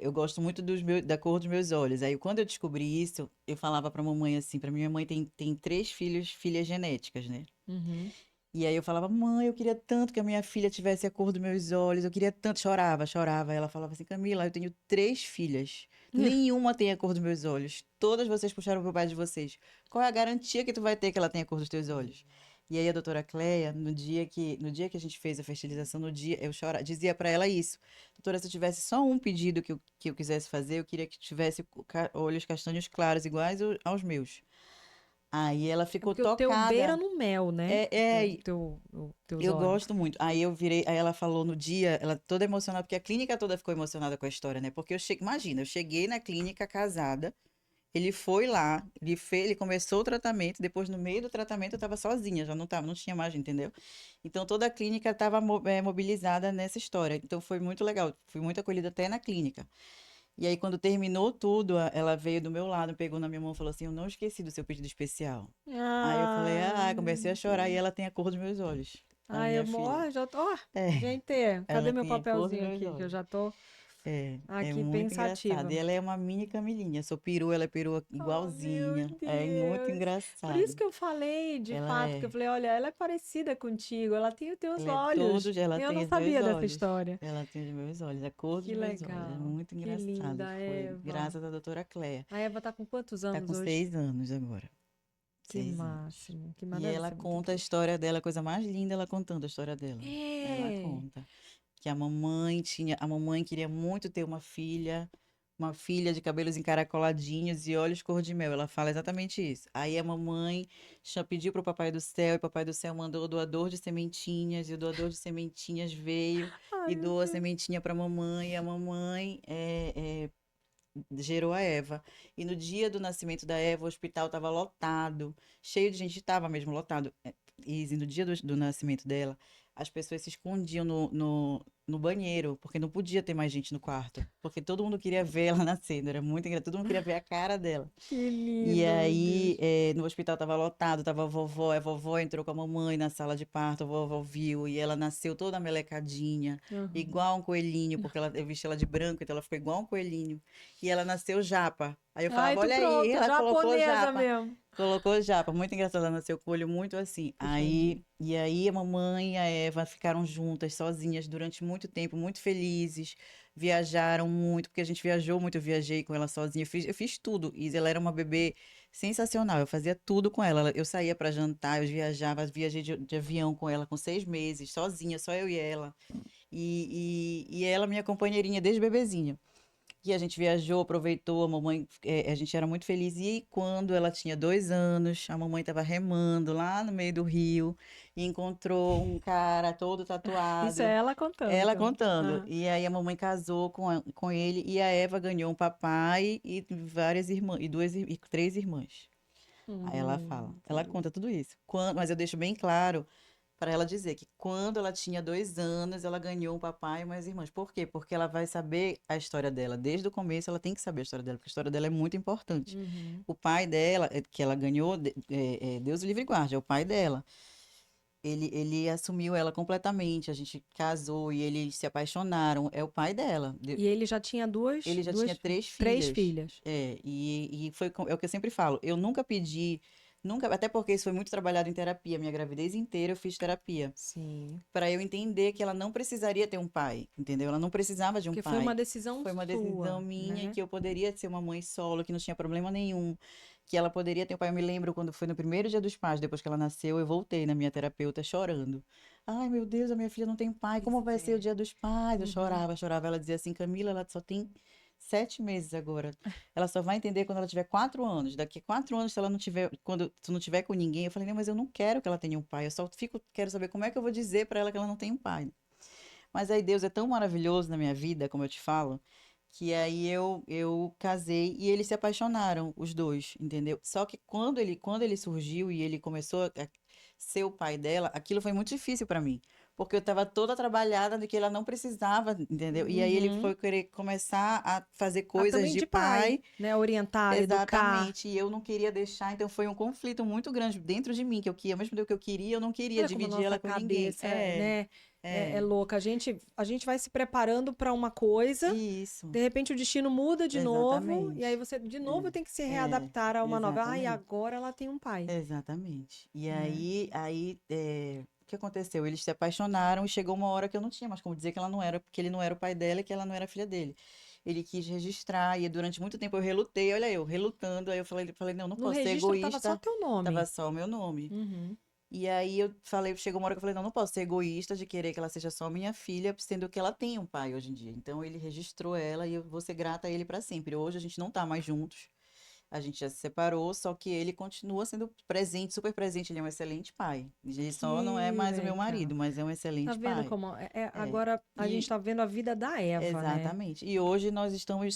Speaker 2: eu gosto muito da cor dos meus olhos. Aí, quando eu descobri isso, eu falava pra mamãe assim, pra minha mãe tem três filhas genéticas, né?
Speaker 1: uhum.
Speaker 2: E aí eu falava: mãe, eu queria tanto que a minha filha tivesse a cor dos meus olhos, eu queria tanto, chorava, chorava. Aí ela falava assim: Camila, eu tenho três filhas, nenhuma tem a cor dos meus olhos, todas vocês puxaram pro pai de vocês. Qual é a garantia que tu vai ter que ela tenha a cor dos teus olhos? E aí a doutora Cleia, no dia que a gente fez a fertilização, no dia eu dizia pra ela isso: doutora, se eu tivesse só um pedido que eu quisesse fazer, eu queria que tivesse olhos castanhos claros iguais aos meus. Aí ela
Speaker 1: É
Speaker 2: ficou
Speaker 1: porque o teu beira
Speaker 2: tocada.
Speaker 1: no mel, né?
Speaker 2: É,
Speaker 1: Teus
Speaker 2: eu
Speaker 1: olhos.
Speaker 2: gosto muito. Aí ela falou no dia, ela toda emocionada, porque a clínica toda ficou emocionada com a história, né? Porque imagina, eu cheguei na clínica casada, ele foi lá, ele começou o tratamento, depois no meio do tratamento eu tava sozinha, já não tinha mais, entendeu? Então toda a clínica estava mobilizada nessa história. Então foi muito legal, fui muito acolhida até na clínica. E aí quando terminou tudo, ela veio do meu lado, pegou na minha mão e falou assim: "Eu não esqueci do seu pedido especial". Aí eu falei:
Speaker 1: Ah,
Speaker 2: "Ah", comecei a chorar e ela tem a cor dos meus olhos, a
Speaker 1: ai,
Speaker 2: minha filha.
Speaker 1: ó, já tô. Ó,
Speaker 2: É,
Speaker 1: gente, cadê
Speaker 2: ela
Speaker 1: meu
Speaker 2: tem a cor dos
Speaker 1: papelzinho
Speaker 2: meus
Speaker 1: aqui? Que eu
Speaker 2: olhos.
Speaker 1: já tô
Speaker 2: É
Speaker 1: aqui
Speaker 2: muito engraçado.
Speaker 1: pensativa.
Speaker 2: E ela é uma mini Camilinha. Sou perua, ela é perua
Speaker 1: Oh, meu
Speaker 2: igualzinha. É muito
Speaker 1: Deus. Por isso
Speaker 2: engraçado.
Speaker 1: que eu falei, de
Speaker 2: Ela
Speaker 1: fato, que eu
Speaker 2: é.
Speaker 1: falei, olha, ela é parecida contigo, ela tem os teus
Speaker 2: Ela é
Speaker 1: olhos.
Speaker 2: todos. Ela
Speaker 1: Eu
Speaker 2: tem
Speaker 1: não
Speaker 2: os meus
Speaker 1: sabia dessa
Speaker 2: olhos.
Speaker 1: história.
Speaker 2: Ela tem os meus olhos. A cor dos
Speaker 1: Que
Speaker 2: meus olhos. É
Speaker 1: legal.
Speaker 2: muito
Speaker 1: Que
Speaker 2: engraçado.
Speaker 1: linda,
Speaker 2: Foi
Speaker 1: Eva.
Speaker 2: graças à doutora Cléia.
Speaker 1: A Eva tá com quantos
Speaker 2: Tá
Speaker 1: anos
Speaker 2: com
Speaker 1: hoje?
Speaker 2: 6 anos agora.
Speaker 1: Que
Speaker 2: 6 anos.
Speaker 1: máximo. Que
Speaker 2: E
Speaker 1: deve
Speaker 2: ela
Speaker 1: ser muito
Speaker 2: conta a
Speaker 1: incrível.
Speaker 2: história dela, a coisa mais linda, ela contando a história dela. Ela
Speaker 1: É.
Speaker 2: conta que a mamãe queria muito ter uma filha, uma filha de cabelos encaracoladinhos e olhos cor de mel. Ela fala exatamente isso. Aí a mamãe pediu para o Papai do Céu, e o Papai do Céu mandou o doador de sementinhas, e o doador de sementinhas veio
Speaker 1: Ai,
Speaker 2: e
Speaker 1: meu
Speaker 2: doou a
Speaker 1: Deus.
Speaker 2: sementinha para a mamãe, e a mamãe gerou a Eva. E no dia do nascimento da Eva, o hospital estava lotado, cheio de gente, estava mesmo lotado. E no dia do nascimento dela, as pessoas se escondiam no banheiro, porque não podia ter mais gente no quarto. Porque todo mundo queria ver ela nascendo, era muito engraçado, todo mundo queria ver a cara dela.
Speaker 1: Que
Speaker 2: E
Speaker 1: lindo, meu
Speaker 2: aí,
Speaker 1: Deus.
Speaker 2: no hospital tava lotado, tava a vovó entrou com a mamãe na sala de parto, a vovó viu, e ela nasceu toda melecadinha,
Speaker 1: Uhum.
Speaker 2: igual um coelhinho, porque eu vesti ela de branco, então ela ficou igual um coelhinho. E ela nasceu japa. Aí eu
Speaker 1: Ai,
Speaker 2: falava,
Speaker 1: tu
Speaker 2: olha aí,
Speaker 1: pronto,
Speaker 2: ela colocou
Speaker 1: japonesa
Speaker 2: japa.
Speaker 1: mesmo.
Speaker 2: Colocou japa, muito engraçado, ela nasceu com o olho muito assim.
Speaker 1: Puxadinho.
Speaker 2: E aí a mamãe e a Eva ficaram juntas, sozinhas, durante muito tempo, muito felizes. Viajaram muito, porque a gente viajou muito, eu viajei com ela sozinha, eu fiz tudo. E ela era uma bebê sensacional, eu fazia tudo com ela. Eu saía para jantar, eu viajava, viajei de avião com ela com 6 meses, sozinha, só eu e ela. E ela, minha companheirinha desde bebezinha. E a gente viajou, aproveitou, a mamãe, a gente era muito feliz. E quando ela tinha 2 anos, a mamãe estava remando lá no meio do rio e encontrou um cara todo
Speaker 1: Isso é
Speaker 2: tatuado.
Speaker 1: ela contando,
Speaker 2: Ela
Speaker 1: então.
Speaker 2: contando.
Speaker 1: Aham.
Speaker 2: E aí a mamãe casou com ele e a Eva ganhou um papai e várias irmãs, e 3 irmãs. Aí ela fala, ela
Speaker 1: Deus.
Speaker 2: conta tudo isso. Mas eu deixo bem claro para ela dizer que quando ela tinha 2 anos, ela ganhou um papai e umas irmãs. Por quê? Porque ela vai saber a história dela. Desde o começo, ela tem que saber a história dela, porque a história dela é muito importante.
Speaker 1: Uhum.
Speaker 2: O pai dela, que ela ganhou, Deus o livre e guarde, é o pai dela. Ele assumiu ela completamente. A gente casou e eles se apaixonaram. É o pai dela.
Speaker 1: E ele já tinha
Speaker 2: Ele já tinha
Speaker 1: duas,
Speaker 2: três
Speaker 1: três
Speaker 2: filhas.
Speaker 1: filhas.
Speaker 2: E foi, é o que eu sempre falo. Eu nunca pedi, nunca, até porque isso foi muito trabalhado em terapia. Minha gravidez inteira eu fiz terapia.
Speaker 1: Sim.
Speaker 2: Para eu entender que ela não precisaria ter um pai, entendeu? Ela não precisava de um
Speaker 1: Porque foi uma
Speaker 2: pai.
Speaker 1: decisão
Speaker 2: Foi uma decisão
Speaker 1: sua,
Speaker 2: minha e
Speaker 1: né?
Speaker 2: que eu poderia ser uma mãe solo, que não tinha problema nenhum. Que ela poderia ter um pai. Eu me lembro quando foi no primeiro dia dos pais, depois que ela nasceu, eu voltei na minha terapeuta chorando. Ai, meu Deus, a minha filha não tem pai,
Speaker 1: Pois
Speaker 2: como vai ser o
Speaker 1: é.
Speaker 2: dia dos pais? Eu
Speaker 1: Uhum.
Speaker 2: chorava, chorava. Ela dizia assim, Camila, ela só tem 7 meses agora. Ela só vai entender quando ela tiver 4 anos. Daqui a 4 anos, se ela não tiver, quando tu não tiver com ninguém, eu falei, não, mas eu não quero que ela tenha um pai. Eu só quero saber como é que eu vou dizer para ela que ela não tem um pai. Mas aí Deus é tão maravilhoso na minha vida, como eu te falo, que aí eu casei e eles se apaixonaram, os dois, entendeu? Só que quando ele surgiu e ele começou a ser o pai dela, aquilo foi muito difícil para mim, porque eu estava toda trabalhada de que ela não precisava, entendeu? E aí ele
Speaker 1: Uhum.
Speaker 2: foi querer começar a fazer
Speaker 1: Ah,
Speaker 2: coisas
Speaker 1: também
Speaker 2: de
Speaker 1: de pai,
Speaker 2: pai.
Speaker 1: né? Orientar, educar.
Speaker 2: Exatamente, e eu não queria deixar, então foi um conflito muito grande dentro de mim, que eu queria, ao mesmo tempo que eu queria, eu não queria
Speaker 1: Olha como a
Speaker 2: dividir
Speaker 1: nossa
Speaker 2: ela com ninguém.
Speaker 1: cabeça, né, é
Speaker 2: É,
Speaker 1: louca. A gente vai se preparando para uma coisa,
Speaker 2: isso,
Speaker 1: de repente o destino muda de novo, e aí
Speaker 2: exatamente.
Speaker 1: você de novo
Speaker 2: É,
Speaker 1: tem que se
Speaker 2: é,
Speaker 1: readaptar a uma nova. Ah, e
Speaker 2: exatamente.
Speaker 1: agora ela tem um pai,
Speaker 2: Exatamente. E
Speaker 1: né?
Speaker 2: o que aconteceu? Eles se apaixonaram e chegou uma hora que eu não tinha mais como dizer que ela não era, porque ele não era o pai dela e que ela não era filha dele. Ele quis registrar e durante muito tempo eu relutei, olha eu, relutando. Aí eu falei, não, não
Speaker 1: No
Speaker 2: posso ser
Speaker 1: registro tava só
Speaker 2: egoísta.
Speaker 1: teu
Speaker 2: Tava
Speaker 1: nome.
Speaker 2: só o meu nome.
Speaker 1: Uhum.
Speaker 2: E aí eu falei, chegou uma hora que eu falei, não, não posso ser egoísta de querer que ela seja só minha filha, sendo que ela tem um pai hoje em dia. Então ele registrou ela e eu vou ser grata a ele para sempre. Hoje a gente não tá mais juntos. A gente já se separou, só que ele continua sendo presente, super presente. Ele é um excelente pai. Ele só não é
Speaker 1: Que
Speaker 2: mais o meu
Speaker 1: legal.
Speaker 2: marido, mas é um
Speaker 1: Tá
Speaker 2: excelente
Speaker 1: vendo
Speaker 2: pai.
Speaker 1: como
Speaker 2: É.
Speaker 1: agora a gente
Speaker 2: E
Speaker 1: tá vendo a vida da Eva, né?
Speaker 2: exatamente. E hoje nós estamos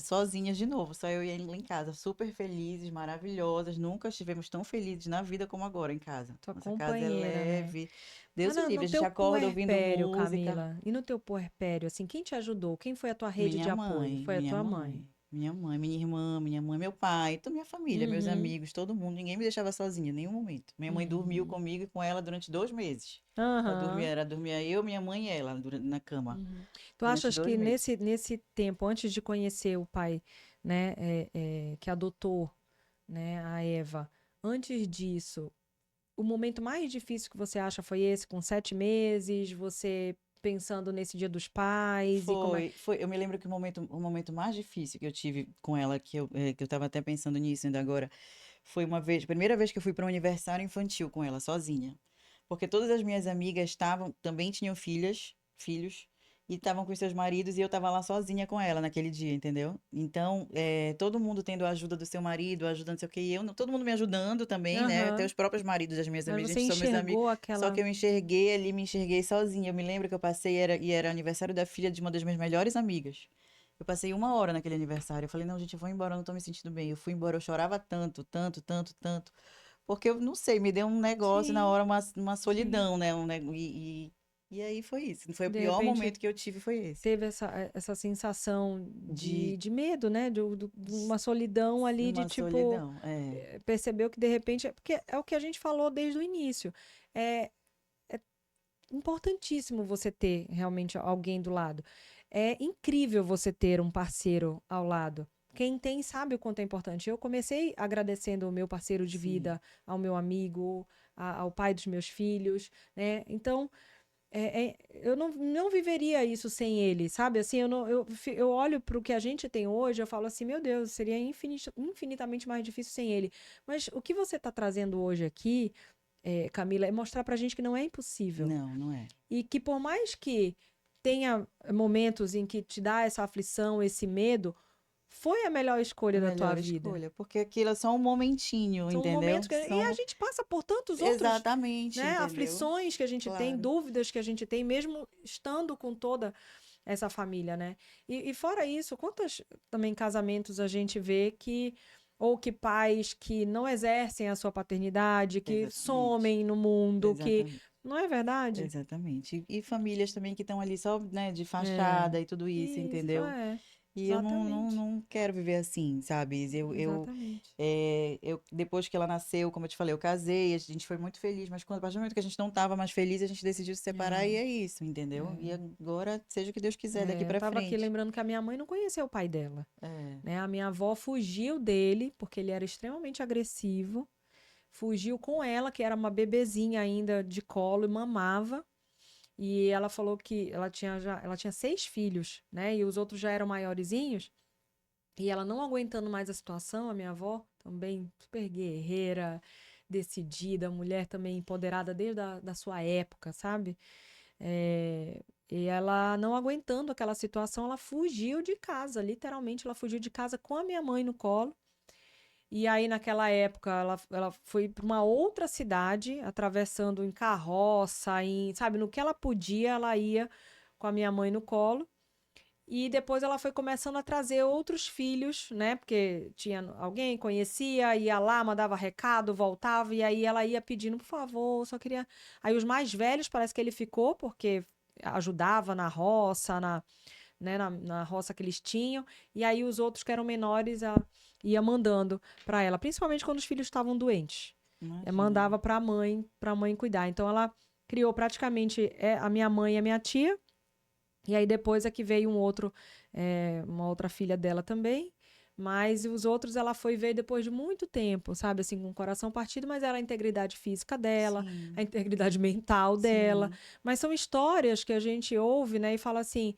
Speaker 2: sozinhas de novo, só eu e ele em casa, super felizes, maravilhosas. Nunca estivemos tão felizes na vida como agora em casa.
Speaker 1: Tua
Speaker 2: Nossa casa é
Speaker 1: companheira, né?
Speaker 2: leve.
Speaker 1: Mas
Speaker 2: Deus o livre,
Speaker 1: no
Speaker 2: a gente
Speaker 1: teu
Speaker 2: acorda ouvindo
Speaker 1: puerpério,
Speaker 2: música.
Speaker 1: Camila, e no teu puerpério, assim, quem te ajudou? Quem foi a tua rede de
Speaker 2: Minha
Speaker 1: apoio?
Speaker 2: mãe,
Speaker 1: Foi a
Speaker 2: minha
Speaker 1: tua mãe.
Speaker 2: mãe, minha mãe, minha irmã, minha mãe, meu pai, toda minha família, meus
Speaker 1: Uhum,
Speaker 2: amigos, todo mundo. Ninguém me deixava sozinha, em nenhum momento. Minha mãe dormiu
Speaker 1: uhum,
Speaker 2: comigo e com ela durante 2 meses.
Speaker 1: aham,
Speaker 2: Ela dormia eu, minha mãe e ela na cama
Speaker 1: uhum. Tu
Speaker 2: durante
Speaker 1: achas
Speaker 2: dois
Speaker 1: que
Speaker 2: meses.
Speaker 1: nesse tempo, antes de conhecer o pai, né, que adotou, né, a Eva, antes disso, o momento mais difícil que você acha foi esse, com 7 meses, você pensando nesse Dia dos Pais e como é?
Speaker 2: Foi. Eu me lembro que o momento mais difícil que eu tive com ela, que eu tava até pensando nisso ainda agora, foi uma vez, a primeira vez que eu fui para um aniversário infantil com ela, sozinha. Porque todas as minhas amigas também tinham filhos, e estavam com os seus maridos e eu tava lá sozinha com ela naquele dia, entendeu? Então, todo mundo tendo a ajuda do seu marido, ajuda não sei o quê, e eu, todo mundo me ajudando também, né? Até
Speaker 1: Aham.
Speaker 2: os próprios maridos das minhas
Speaker 1: Mas
Speaker 2: amigas,
Speaker 1: você
Speaker 2: gente, são meus amigos.
Speaker 1: enxergou
Speaker 2: Só que
Speaker 1: aquela.
Speaker 2: eu enxerguei ali, me enxerguei sozinha. Eu me lembro que eu passei, e era aniversário da filha de uma das minhas melhores amigas. Eu passei 1 hora naquele aniversário. Eu falei, não, gente, eu vou embora, eu não tô me sentindo bem. Eu fui embora, eu chorava tanto, tanto, tanto, tanto. Porque eu não sei, me deu um negócio na
Speaker 1: Sim,
Speaker 2: hora, uma
Speaker 1: sim.
Speaker 2: solidão, né? E aí foi isso. Foi o
Speaker 1: De
Speaker 2: pior
Speaker 1: repente
Speaker 2: momento que eu tive, foi esse.
Speaker 1: teve essa sensação
Speaker 2: De
Speaker 1: de medo, né? De uma solidão ali, de
Speaker 2: uma
Speaker 1: tipo,
Speaker 2: solidão. É,
Speaker 1: percebeu que de repente. Porque é o que a gente falou desde o início. É importantíssimo você ter realmente alguém do lado. É incrível você ter um parceiro ao lado. Quem tem sabe o quanto é importante. Eu comecei agradecendo o meu parceiro de
Speaker 2: sim.
Speaker 1: vida, ao meu amigo, ao pai dos meus filhos, né? Então, eu não viveria isso sem ele, sabe? Assim, eu olho para o que a gente tem hoje, eu falo assim, meu Deus, seria infinitamente mais difícil sem ele. Mas o que você está trazendo hoje aqui, Camila, é mostrar para a gente que não é impossível.
Speaker 2: Não, não é.
Speaker 1: E que por mais que tenha momentos em que te dá essa aflição, esse medo, foi a melhor
Speaker 2: A
Speaker 1: escolha da tua
Speaker 2: melhor
Speaker 1: vida.
Speaker 2: escolha. Porque aquilo é só um momentinho,
Speaker 1: São momentos
Speaker 2: entendeu?
Speaker 1: que. E a gente passa por tantos outros,
Speaker 2: Exatamente,
Speaker 1: né,
Speaker 2: entendeu?
Speaker 1: aflições que a gente tem,
Speaker 2: Claro.
Speaker 1: dúvidas que a gente tem, mesmo estando com toda essa família, né? E fora isso, quantos também casamentos a gente vê que. Ou que pais que não exercem a sua paternidade, que
Speaker 2: Exatamente.
Speaker 1: somem no mundo, que.
Speaker 2: Exatamente.
Speaker 1: Não é verdade?
Speaker 2: Exatamente. E famílias também que estão ali só, né, de
Speaker 1: É.
Speaker 2: fachada e tudo isso,
Speaker 1: Isso,
Speaker 2: entendeu? E eu
Speaker 1: exatamente.
Speaker 2: não quero viver assim, sabe?
Speaker 1: Exatamente.
Speaker 2: Depois que ela nasceu, como eu te falei, eu casei, a gente foi muito feliz, mas quando, a partir do momento que a gente não estava mais feliz, a gente decidiu se separar e
Speaker 1: É,
Speaker 2: é isso, entendeu? E
Speaker 1: é,
Speaker 2: agora, seja o que Deus quiser daqui
Speaker 1: eu
Speaker 2: pra
Speaker 1: tava aqui
Speaker 2: frente.
Speaker 1: lembrando que a minha mãe não conheceu o pai dela,
Speaker 2: É,
Speaker 1: né? A minha avó fugiu dele, porque ele era extremamente agressivo, fugiu com ela, que era uma bebezinha ainda de colo e mamava, e ela falou que ela tinha 6 filhos, né? E os outros já eram maiorzinhos, e ela não aguentando mais a situação, a minha avó, também super guerreira, decidida, mulher também empoderada desde da sua época, sabe? E ela não aguentando aquela situação, ela fugiu de casa, literalmente, ela fugiu de casa com a minha mãe no colo. E aí, naquela época, ela foi para uma outra cidade, atravessando em carroça, sabe, no que ela podia, ela ia com a minha mãe no colo. E depois ela foi começando a trazer outros filhos, né? Porque tinha alguém, conhecia, ia lá, mandava recado, voltava, e aí ela ia pedindo, por favor, só queria. Aí os mais velhos parece que ele ficou, porque ajudava na roça, né, na roça que eles tinham, e aí os outros que eram menores ia mandando para ela, principalmente quando os filhos estavam doentes.
Speaker 2: imagina.
Speaker 1: Mandava para a mãe cuidar. Então ela criou praticamente a minha mãe e a minha tia. E aí depois é que veio uma outra filha dela também. Mas os outros ela foi ver depois de muito tempo, sabe? Assim, com o coração partido, mas era a integridade física dela, a
Speaker 2: Sim,
Speaker 1: integridade mental dela.
Speaker 2: sim,
Speaker 1: Mas são histórias que a gente ouve, né? E fala assim,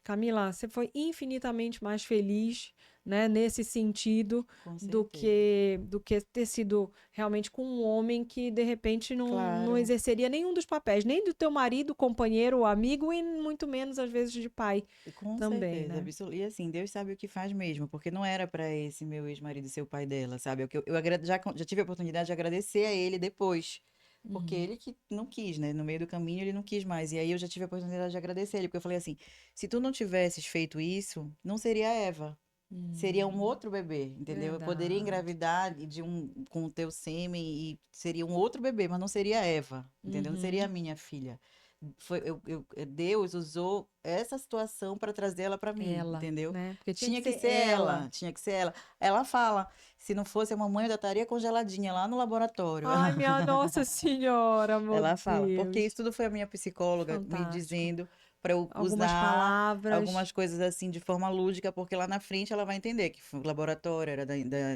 Speaker 1: Camila, você foi infinitamente mais feliz, né, nesse sentido,
Speaker 2: com
Speaker 1: do
Speaker 2: certeza.
Speaker 1: que do que ter sido realmente com um homem que de repente não
Speaker 2: Claro.
Speaker 1: exerceria nenhum dos papéis, nem do teu marido, companheiro, amigo e muito menos às vezes de pai
Speaker 2: Com
Speaker 1: também,
Speaker 2: certeza,
Speaker 1: né?
Speaker 2: E assim, Deus sabe o que faz mesmo, porque não era para esse meu ex-marido ser o pai dela, sabe? Já tive a oportunidade de agradecer a ele depois, porque
Speaker 1: Uhum.
Speaker 2: ele que não quis, né? No meio do caminho ele não quis mais. E aí eu já tive a oportunidade de agradecer ele, porque eu falei assim: se tu não tivesses feito isso, não seria a Eva. Seria um
Speaker 1: Uhum.
Speaker 2: outro bebê, entendeu? Eu poderia
Speaker 1: Verdade.
Speaker 2: engravidar com o teu sêmen e seria um outro bebê, mas não seria a Eva, entendeu? Não seria a
Speaker 1: Uhum.
Speaker 2: minha filha. Deus usou essa situação para trazer ela para mim,
Speaker 1: Ela,
Speaker 2: entendeu?
Speaker 1: né? Porque tinha que
Speaker 2: Tinha que
Speaker 1: ser
Speaker 2: ser ela,
Speaker 1: ela.
Speaker 2: tinha que ser ela. Ela fala, se não fosse a mamãe, eu já estaria congeladinha lá no laboratório.
Speaker 1: Ai, minha Nossa Senhora, meu
Speaker 2: Ela fala, porque isso
Speaker 1: Deus.
Speaker 2: tudo foi a minha psicóloga me
Speaker 1: Fantástico.
Speaker 2: dizendo para eu
Speaker 1: Algumas
Speaker 2: usar
Speaker 1: palavras.
Speaker 2: algumas coisas assim de forma lúdica, porque lá na frente ela vai entender que o laboratório era da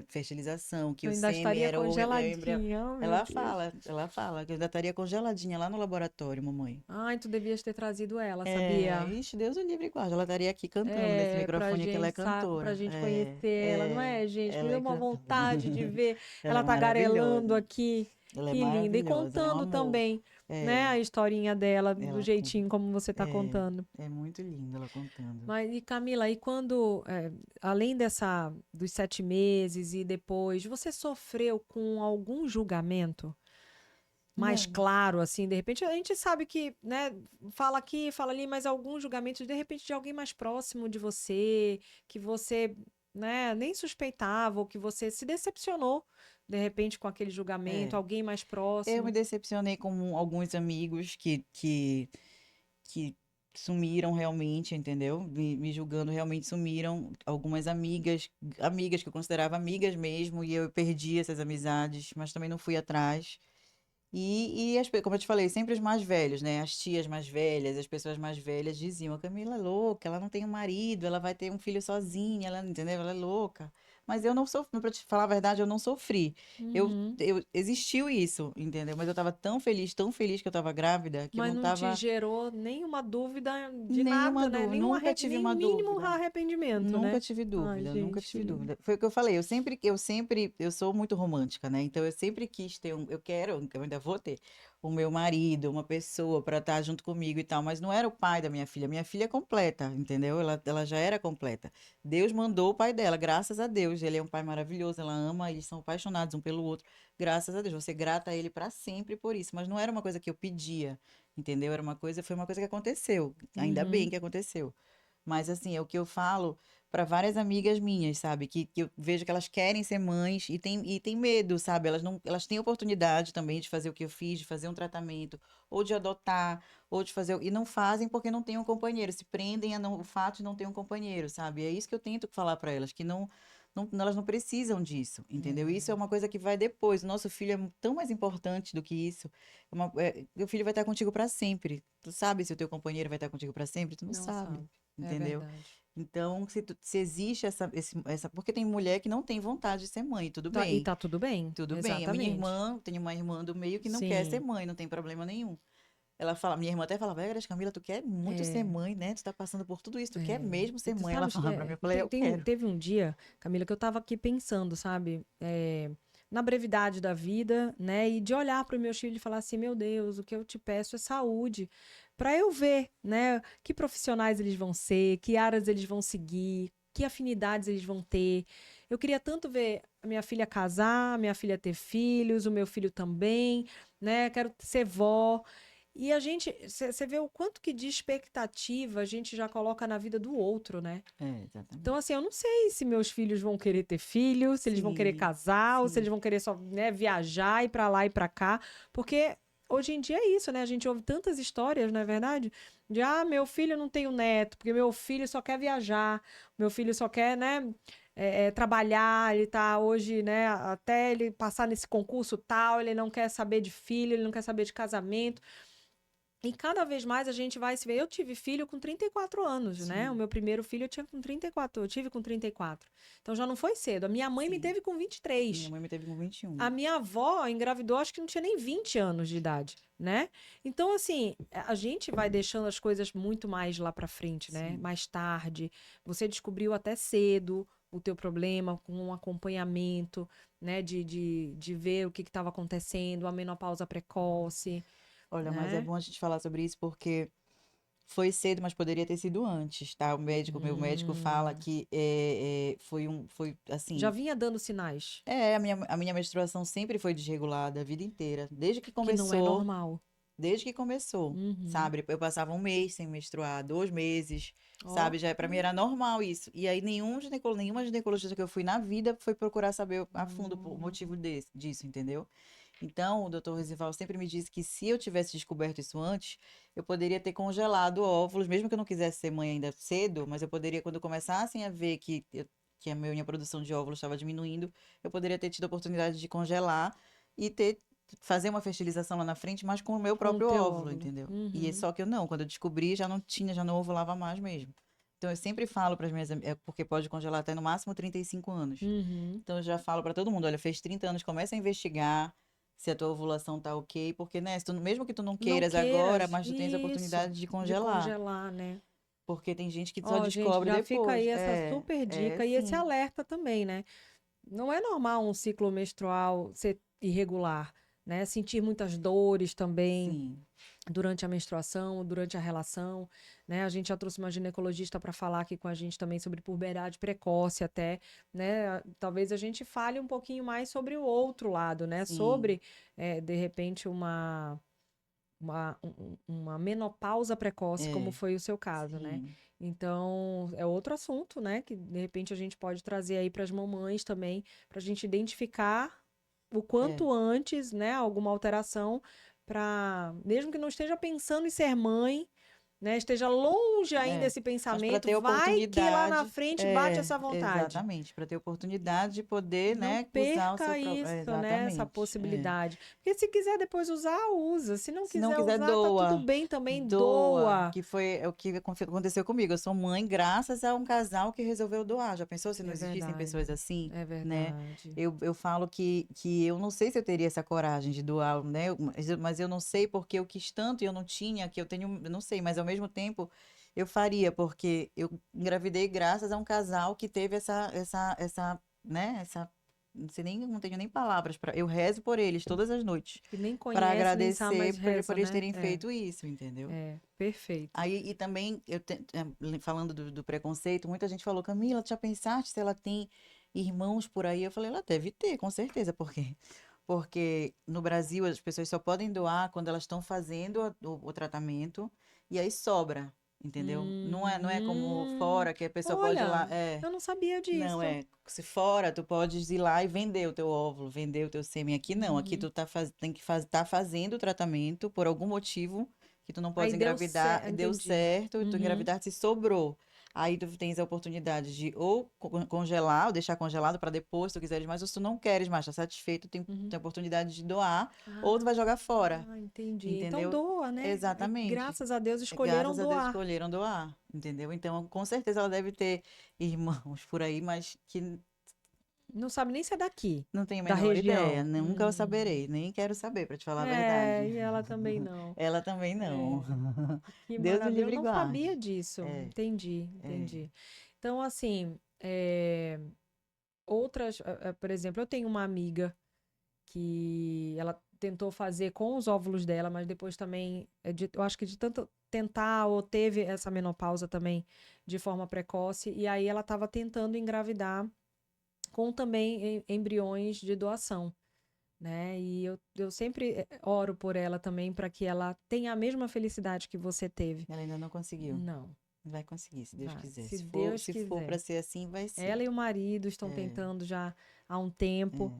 Speaker 2: fertilização, que
Speaker 1: Eu
Speaker 2: o
Speaker 1: ainda
Speaker 2: sêmen
Speaker 1: estaria
Speaker 2: era o embrião.
Speaker 1: congeladinha, oh, meu Deus.
Speaker 2: Ela fala que eu ainda estaria congeladinha lá no laboratório, mamãe.
Speaker 1: Ai, tu devias ter trazido ela,
Speaker 2: É,
Speaker 1: sabia?
Speaker 2: ixi, Deus o livre e guarde. Ela estaria aqui cantando nesse microfone que ela é
Speaker 1: Pra
Speaker 2: cantora.
Speaker 1: gente conhecer ela, não é, gente? Me
Speaker 2: Ela
Speaker 1: deu
Speaker 2: é
Speaker 1: uma
Speaker 2: cantora.
Speaker 1: vontade de ver
Speaker 2: Ela
Speaker 1: ela
Speaker 2: é
Speaker 1: tagarelando
Speaker 2: maravilhosa.
Speaker 1: aqui.
Speaker 2: Ela é
Speaker 1: Que linda. E
Speaker 2: maravilhosa, ela é um
Speaker 1: contando
Speaker 2: amor.
Speaker 1: também. né, a historinha dela, do
Speaker 2: ela
Speaker 1: jeitinho como você tá
Speaker 2: é,
Speaker 1: contando.
Speaker 2: é muito lindo ela contando.
Speaker 1: Mas, e Camila, e quando, além dos 7 meses e depois, você sofreu com algum julgamento mais
Speaker 2: Não,
Speaker 1: claro, assim, de repente, a gente sabe que, né, fala aqui, fala ali, mas alguns julgamentos, de repente, de alguém mais próximo de você, que você, né, nem suspeitava, ou que você se decepcionou, de repente, com aquele julgamento,
Speaker 2: é.
Speaker 1: alguém mais
Speaker 2: Eu me
Speaker 1: próximo.
Speaker 2: decepcionei com alguns amigos que sumiram realmente, entendeu? Me julgando realmente sumiram. Algumas amigas que eu considerava amigas mesmo, e eu perdi essas amizades, mas também não fui atrás. Como eu te falei, sempre os mais velhos, né? As tias mais velhas, as pessoas mais velhas diziam: a Camila é louca, ela não tem um marido, ela vai ter um filho sozinha, ela, entendeu? Ela é louca. Mas eu não sofri, pra te falar a verdade, eu não sofri.
Speaker 1: Uhum.
Speaker 2: Existiu isso, entendeu? Mas eu tava tão feliz que eu tava grávida, que eu
Speaker 1: Mas
Speaker 2: não
Speaker 1: não te
Speaker 2: tava
Speaker 1: gerou nenhuma dúvida de
Speaker 2: nenhuma
Speaker 1: nada, né?
Speaker 2: dúvida, nunca tive
Speaker 1: Nem o
Speaker 2: uma
Speaker 1: mínimo
Speaker 2: dúvida.
Speaker 1: arrependimento,
Speaker 2: Nunca
Speaker 1: né?
Speaker 2: tive
Speaker 1: Ai,
Speaker 2: dúvida, nunca
Speaker 1: gente, que
Speaker 2: tive
Speaker 1: lindo.
Speaker 2: dúvida. Foi o que eu falei, eu sou muito romântica, né? Então eu sempre quis ter eu ainda vou ter o meu marido, uma pessoa para estar junto comigo e tal, mas não era o pai da minha filha. Minha filha é completa, entendeu? Ela já era completa. Deus mandou o pai dela, graças a Deus. Ele é um pai maravilhoso, ela ama, eles são apaixonados um pelo outro. Graças a Deus, você grata a ele para sempre por isso, mas não era uma coisa que eu pedia, entendeu? Foi uma coisa que aconteceu. Ainda bem
Speaker 1: Uhum.
Speaker 2: que aconteceu. Mas assim, é o que eu falo para várias amigas minhas, sabe? Que eu vejo que elas querem ser mães e tem medo, sabe? Elas têm oportunidade também de fazer o que eu fiz, de fazer um tratamento, ou de adotar, ou de fazer. E não fazem porque não têm um companheiro, se prendem o fato de não ter um companheiro, sabe? É isso que eu tento falar para elas, que elas não precisam disso, entendeu? Isso é uma coisa que vai depois. O nosso filho é tão mais importante do que isso. Teu filho vai estar contigo para sempre. Tu sabe se o teu companheiro vai estar contigo para sempre? Tu não
Speaker 1: Não
Speaker 2: sabe.
Speaker 1: sabe. É
Speaker 2: Entendeu?
Speaker 1: verdade.
Speaker 2: Então, se existe essa. Porque tem mulher que não tem vontade de ser mãe, tudo
Speaker 1: E
Speaker 2: bem.
Speaker 1: tá tudo bem,
Speaker 2: Tudo bem. A minha
Speaker 1: exatamente.
Speaker 2: irmã, tem uma irmã do meio que não quer ser
Speaker 1: Sim,
Speaker 2: mãe, não tem problema nenhum. Ela fala, minha irmã até falava, Camila, tu quer muito ser
Speaker 1: é,
Speaker 2: mãe, né? Tu tá passando por tudo isso, tu quer
Speaker 1: é.
Speaker 2: mesmo
Speaker 1: E
Speaker 2: ser
Speaker 1: tu
Speaker 2: mãe? Ela
Speaker 1: sabes,
Speaker 2: falava pra mim, eu falei, eu quero.
Speaker 1: teve um dia, Camila, que eu tava aqui pensando, sabe, na brevidade da vida, né, e de olhar para os meus filhos e falar assim, meu Deus, o que eu te peço é saúde, para eu ver, né, que profissionais eles vão ser, que áreas eles vão seguir, que afinidades eles vão ter. Eu queria tanto ver a minha filha casar, a minha filha ter filhos, o meu filho também, né, quero ser vó. E a gente, você vê o quanto que de expectativa a gente já coloca na vida do outro, né?
Speaker 2: É,
Speaker 1: Então,
Speaker 2: exatamente.
Speaker 1: assim, eu não sei se meus filhos vão querer ter filhos, se eles vão querer
Speaker 2: Sim,
Speaker 1: casar, ou se
Speaker 2: sim,
Speaker 1: eles vão querer só, né, viajar, ir pra lá e pra cá, porque hoje em dia é isso, né? A gente ouve tantas histórias, não é verdade? De, meu filho não tem um neto, porque meu filho só quer viajar, meu filho só quer, né, trabalhar, ele tá hoje, né, até ele passar nesse concurso tal, ele não quer saber de filho, ele não quer saber de casamento. E cada vez mais a gente vai se ver. Eu tive filho com 34 anos, né? O
Speaker 2: sim,
Speaker 1: meu primeiro filho eu tive com 34. Eu tive com 34. Então já não foi cedo. A minha mãe me
Speaker 2: sim.
Speaker 1: teve com
Speaker 2: Minha
Speaker 1: 23.
Speaker 2: mãe me teve com 21.
Speaker 1: A minha avó engravidou, acho que não tinha nem 20 anos de idade, né? Então, assim, a gente vai deixando as coisas muito mais lá pra frente, né?
Speaker 2: Sim.
Speaker 1: Mais tarde. Você descobriu até cedo o teu problema com um acompanhamento, né? De ver o que estava acontecendo, a menopausa precoce,
Speaker 2: Olha, mas é
Speaker 1: né?
Speaker 2: bom a gente falar sobre isso porque foi cedo, mas poderia ter sido antes, tá? Meu médico fala
Speaker 1: Hum.
Speaker 2: que foi
Speaker 1: Já
Speaker 2: assim.
Speaker 1: vinha dando sinais
Speaker 2: A minha menstruação sempre foi desregulada a vida inteira,
Speaker 1: que não é normal.
Speaker 2: desde que começou,
Speaker 1: Uhum.
Speaker 2: sabe? Eu passava um mês sem menstruar, 2 meses,
Speaker 1: Ó.
Speaker 2: sabe? Já para mim era normal isso. E aí nenhuma ginecologista que eu fui na vida foi procurar saber a fundo o
Speaker 1: Hum.
Speaker 2: motivo disso, entendeu? Então, o doutor Rosival sempre me disse que se eu tivesse descoberto isso antes, eu poderia ter congelado óvulos, mesmo que eu não quisesse ser mãe ainda cedo, mas eu poderia, quando começassem a ver que a minha produção de óvulos estava diminuindo, eu poderia ter tido a oportunidade de congelar e fazer uma fertilização lá na frente, mas com o meu
Speaker 1: Com o
Speaker 2: próprio
Speaker 1: teu
Speaker 2: óvulo,
Speaker 1: óvulo.
Speaker 2: entendeu? E
Speaker 1: Uhum.
Speaker 2: só que eu não, quando eu descobri, já não ovulava mais mesmo. Então eu sempre falo para as minhas amigas, porque pode congelar até no máximo 35 anos.
Speaker 1: Uhum.
Speaker 2: Então eu já falo para todo mundo, olha, fez 30 anos, começa a investigar se a tua ovulação tá ok, porque, né, mesmo que tu não
Speaker 1: Não
Speaker 2: queiras agora,
Speaker 1: queiras
Speaker 2: mas tu tens a
Speaker 1: isso
Speaker 2: oportunidade de
Speaker 1: de
Speaker 2: congelar,
Speaker 1: congelar, né?
Speaker 2: porque tem gente que só
Speaker 1: Ó, gente,
Speaker 2: descobre
Speaker 1: já fica aí
Speaker 2: depois.
Speaker 1: essa super
Speaker 2: É
Speaker 1: dica e esse
Speaker 2: sim.
Speaker 1: alerta também, né? Não é normal um ciclo menstrual ser irregular, né? Sentir muitas dores também
Speaker 2: Sim.
Speaker 1: durante a menstruação, durante a relação, né? A gente já trouxe uma ginecologista para falar aqui com a gente também sobre puberdade precoce até, né? Talvez a gente fale um pouquinho mais sobre o outro lado, né?
Speaker 2: Sim.
Speaker 1: Sobre, de repente, uma menopausa precoce, como
Speaker 2: É.
Speaker 1: foi o seu caso, né?
Speaker 2: Sim.
Speaker 1: Então, é outro assunto, né? Que de repente a gente pode trazer aí para as mamães também, para a gente identificar o
Speaker 2: É.
Speaker 1: quanto antes, né? Alguma alteração para, mesmo que não esteja pensando em ser mãe, né? Esteja longe ainda
Speaker 2: É.
Speaker 1: esse
Speaker 2: Mas para
Speaker 1: pensamento,
Speaker 2: ter
Speaker 1: vai que lá na
Speaker 2: oportunidade,
Speaker 1: frente bate essa vontade.
Speaker 2: exatamente, para ter oportunidade de poder,
Speaker 1: Não
Speaker 2: né, usar o seu
Speaker 1: perca isso, né? Essa
Speaker 2: exatamente. É.
Speaker 1: possibilidade. Porque se quiser depois usar, usa. Se não
Speaker 2: Se não
Speaker 1: quiser
Speaker 2: quiser,
Speaker 1: usar, tá tudo
Speaker 2: doa.
Speaker 1: bem também,
Speaker 2: Doa,
Speaker 1: doa.
Speaker 2: que foi o que aconteceu comigo. Eu sou mãe graças a um casal que resolveu doar. Já pensou se não
Speaker 1: É
Speaker 2: existissem
Speaker 1: verdade.
Speaker 2: pessoas assim,
Speaker 1: É
Speaker 2: né?
Speaker 1: verdade.
Speaker 2: Eu falo que eu não sei se eu teria essa coragem de doar, né? Mas eu não sei porque eu quis tanto e eu não tinha, que eu não sei, mas ao mesmo tempo eu faria, porque eu engravidei graças a um casal que teve né? Não sei nem, não tenho nem palavras para. Eu rezo por eles todas as noites
Speaker 1: Que nem
Speaker 2: para
Speaker 1: conhece, nem sabe,
Speaker 2: agradecer
Speaker 1: mas
Speaker 2: por
Speaker 1: reza,
Speaker 2: eles
Speaker 1: né?
Speaker 2: terem feito isso, entendeu?
Speaker 1: Perfeito.
Speaker 2: Aí, e também, falando do preconceito, muita gente falou, Camila, tu já pensaste se ela tem irmãos por aí? Eu falei, ela deve ter, com certeza, por quê? Porque no Brasil as pessoas só podem doar quando elas estão fazendo o tratamento e aí sobra, entendeu? Não é como fora, que a pessoa pode ir lá,
Speaker 1: Olha, eu não sabia
Speaker 2: não,
Speaker 1: disso.
Speaker 2: se fora, tu podes ir lá e vender o teu óvulo, vender o teu sêmen. Aqui não, aqui
Speaker 1: Uhum.
Speaker 2: tu tem que tá fazendo o tratamento por algum motivo que tu não
Speaker 1: Aí
Speaker 2: podes
Speaker 1: deu
Speaker 2: engravidar,
Speaker 1: certo,
Speaker 2: e deu
Speaker 1: entendi.
Speaker 2: certo, e tu
Speaker 1: Uhum.
Speaker 2: engravidaste e sobrou. Aí tu tens a oportunidade de ou congelar, ou deixar congelado para depois, se tu quiseres mais, ou se tu não queres mais, tá satisfeito,
Speaker 1: Uhum.
Speaker 2: tem a oportunidade de doar, ou tu vai jogar fora,
Speaker 1: Ah, entendi. Então
Speaker 2: entendeu?
Speaker 1: doa, né?
Speaker 2: Exatamente.
Speaker 1: Graças a Deus escolheram
Speaker 2: Graças a Deus
Speaker 1: doar.
Speaker 2: escolheram doar, entendeu? Então, com certeza ela deve ter irmãos por aí, mas que
Speaker 1: Não sabe nem se é daqui,
Speaker 2: não tenho a
Speaker 1: da
Speaker 2: menor ideia,
Speaker 1: região.
Speaker 2: nunca eu saberei, nem quero saber, para te falar a
Speaker 1: É,
Speaker 2: verdade.
Speaker 1: e ela também não.
Speaker 2: Ela também não.
Speaker 1: É, que
Speaker 2: Deus o
Speaker 1: maravilha. Eu
Speaker 2: livre e
Speaker 1: não sabia
Speaker 2: guarde.
Speaker 1: disso.
Speaker 2: É,
Speaker 1: Entendi,
Speaker 2: é.
Speaker 1: entendi. Então, assim, por exemplo, eu tenho uma amiga que ela tentou fazer com os óvulos dela, mas depois também, eu acho que de tanto tentar ou teve essa menopausa também de forma precoce, e aí ela estava tentando engravidar com também embriões de doação, né? E eu sempre oro por ela também para que ela tenha a mesma felicidade que você teve.
Speaker 2: Ela ainda não conseguiu.
Speaker 1: Não,
Speaker 2: Vai conseguir, se Deus
Speaker 1: vai,
Speaker 2: quiser.
Speaker 1: se Deus
Speaker 2: Se for para
Speaker 1: quiser.
Speaker 2: ser assim, vai ser.
Speaker 1: Ela e o marido estão
Speaker 2: É,
Speaker 1: tentando já há um tempo.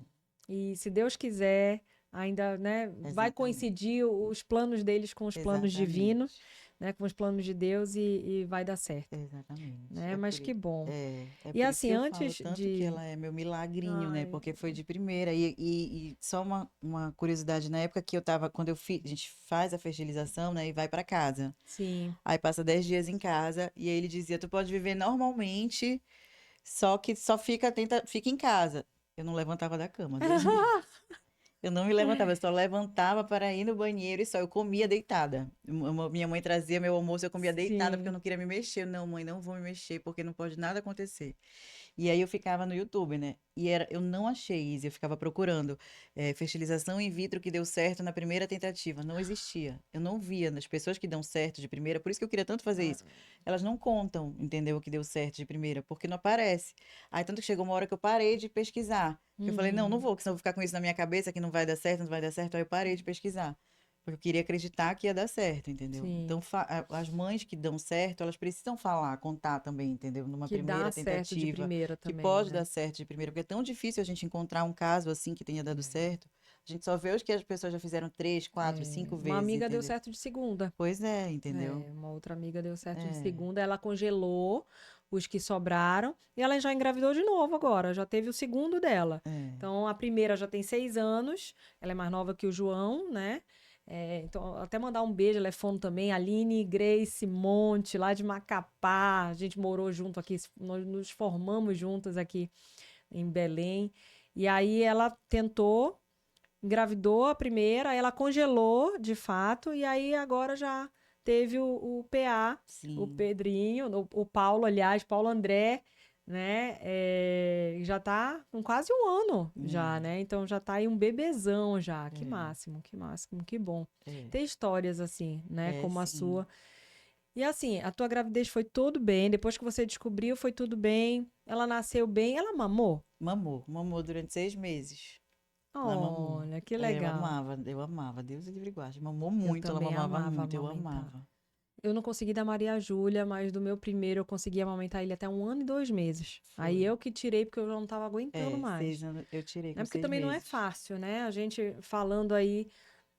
Speaker 2: é,
Speaker 1: E se Deus quiser, ainda, né, vai
Speaker 2: exatamente.
Speaker 1: coincidir os planos deles com os planos divinos,
Speaker 2: Exatamente.
Speaker 1: né, com os planos de Deus e vai dar certo,
Speaker 2: Exatamente.
Speaker 1: né? Mas que bom.
Speaker 2: É
Speaker 1: E
Speaker 2: por isso que
Speaker 1: assim,
Speaker 2: eu falo
Speaker 1: antes
Speaker 2: tanto que
Speaker 1: de...
Speaker 2: ela é meu milagrinho, né?
Speaker 1: Ai,
Speaker 2: Porque foi de primeira. E só uma curiosidade, na época que eu tava, quando eu fiz, a gente faz a fertilização, né? E vai para casa.
Speaker 1: sim.
Speaker 2: Aí passa 10 dias em casa. E aí ele dizia: tu pode viver normalmente, só que fica em casa. Eu não levantava da cama, Deus me livre. Eu não me levantava, eu só levantava para ir no banheiro e só. Eu comia deitada. Minha mãe trazia meu almoço, eu comia deitada porque eu
Speaker 1: Sim.
Speaker 2: não queria me mexer. Não, mãe, não vou me mexer porque não pode nada acontecer. E aí eu ficava no YouTube, né? Eu não achei, Izzy, eu ficava procurando fertilização in vitro que deu certo na primeira tentativa. Não existia. Eu não via nas pessoas que dão certo de primeira, por isso que eu queria tanto fazer
Speaker 1: Ah,
Speaker 2: isso. Elas não contam, entendeu, o que deu certo de primeira, porque não aparece. Aí tanto que chegou uma hora que eu parei de pesquisar. Que eu falei, não, não
Speaker 1: uhum,
Speaker 2: vou, que senão eu vou ficar com isso na minha cabeça que não vai dar certo, não vai dar certo. Aí eu parei de pesquisar. Porque eu queria acreditar que ia dar certo, entendeu? Então,
Speaker 1: sim.
Speaker 2: as mães que dão certo, elas precisam falar, contar também, entendeu? Numa
Speaker 1: Que dá
Speaker 2: primeira
Speaker 1: certo de
Speaker 2: tentativa,
Speaker 1: primeira
Speaker 2: que
Speaker 1: também,
Speaker 2: pode dar
Speaker 1: né?
Speaker 2: certo de primeira, porque é tão difícil a gente encontrar um caso assim que tenha dado certo. A gente só vê os que as pessoas já fizeram 3, 4, 5
Speaker 1: Uma
Speaker 2: vezes,
Speaker 1: amiga deu
Speaker 2: entendeu?
Speaker 1: certo de segunda.
Speaker 2: Pois é, entendeu?
Speaker 1: Uma outra amiga deu certo de
Speaker 2: É,
Speaker 1: segunda, ela congelou os que sobraram e ela já engravidou de novo agora, já teve o segundo dela.
Speaker 2: é,
Speaker 1: Então, a primeira já tem 6 anos, ela é mais nova que o João, né? Então, até mandar um beijo, ela é fono também, Aline Grace Monte, lá de Macapá, a gente morou junto aqui, nós nos formamos juntas aqui em Belém. E aí ela tentou, engravidou a primeira, aí ela congelou de fato, e aí agora já teve o PA, o
Speaker 2: sim,
Speaker 1: Pedrinho, o Paulo, aliás, Paulo André, né? Já tá com quase um ano já, né? Então já tá aí um bebezão já. Que máximo, que bom.
Speaker 2: É,
Speaker 1: Ter histórias assim, né? Como a
Speaker 2: sim.
Speaker 1: sua. E assim, a tua gravidez foi tudo bem. Depois que você descobriu, foi tudo bem. Ela nasceu bem. Ela mamou?
Speaker 2: Mamou durante 6 meses. Ela mamou.
Speaker 1: Olha, que
Speaker 2: É,
Speaker 1: legal.
Speaker 2: eu amava, Deus o livre e guarde. Mamou
Speaker 1: Eu
Speaker 2: muito, ela
Speaker 1: também
Speaker 2: mamava
Speaker 1: amava
Speaker 2: muito, eu
Speaker 1: amamentar.
Speaker 2: amava.
Speaker 1: Eu não consegui da Maria Júlia, mas do meu primeiro eu consegui amamentar ele até 1 ano e 2 meses. Aí
Speaker 2: Foi.
Speaker 1: eu que tirei porque eu já não estava aguentando
Speaker 2: É,
Speaker 1: mais.
Speaker 2: 6 anos, eu tirei
Speaker 1: Né?
Speaker 2: com
Speaker 1: Porque
Speaker 2: seis
Speaker 1: também não é
Speaker 2: meses.
Speaker 1: fácil, né? A gente falando aí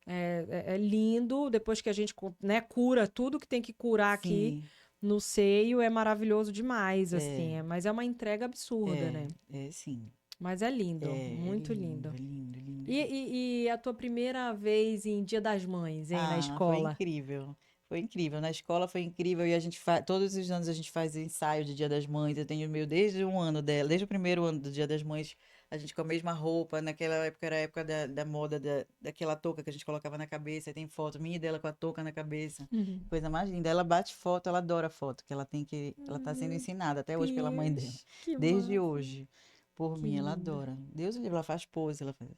Speaker 1: é lindo, depois que a gente, né, cura tudo que tem que curar aqui
Speaker 2: Sim,
Speaker 1: no seio, é maravilhoso demais,
Speaker 2: é,
Speaker 1: assim. Mas é uma entrega absurda, né?
Speaker 2: sim.
Speaker 1: Mas é lindo,
Speaker 2: É
Speaker 1: muito
Speaker 2: lindo,
Speaker 1: lindo.
Speaker 2: lindo, lindo.
Speaker 1: E a tua primeira vez em Dia das Mães, hein, na
Speaker 2: Ah, foi
Speaker 1: escola?
Speaker 2: incrível. Foi incrível. Na escola foi incrível e a gente faz, todos os anos a gente faz ensaio de Dia das Mães. Eu tenho o meu desde um ano dela, desde o primeiro ano do Dia das Mães, a gente com a mesma roupa. Naquela época era a época da moda daquela touca que a gente colocava na cabeça. Aí tem foto minha e dela com a touca na cabeça.
Speaker 1: Uhum.
Speaker 2: Coisa mais linda. Ela bate foto, ela adora foto, que ela tem que, ela tá sendo
Speaker 1: Meu
Speaker 2: ensinada até hoje pela mãe dela.
Speaker 1: Deus, que
Speaker 2: Desde
Speaker 1: massa,
Speaker 2: hoje, por
Speaker 1: que
Speaker 2: mim, ela
Speaker 1: linda.
Speaker 2: adora. Deus o livre, ela faz pose, ela faz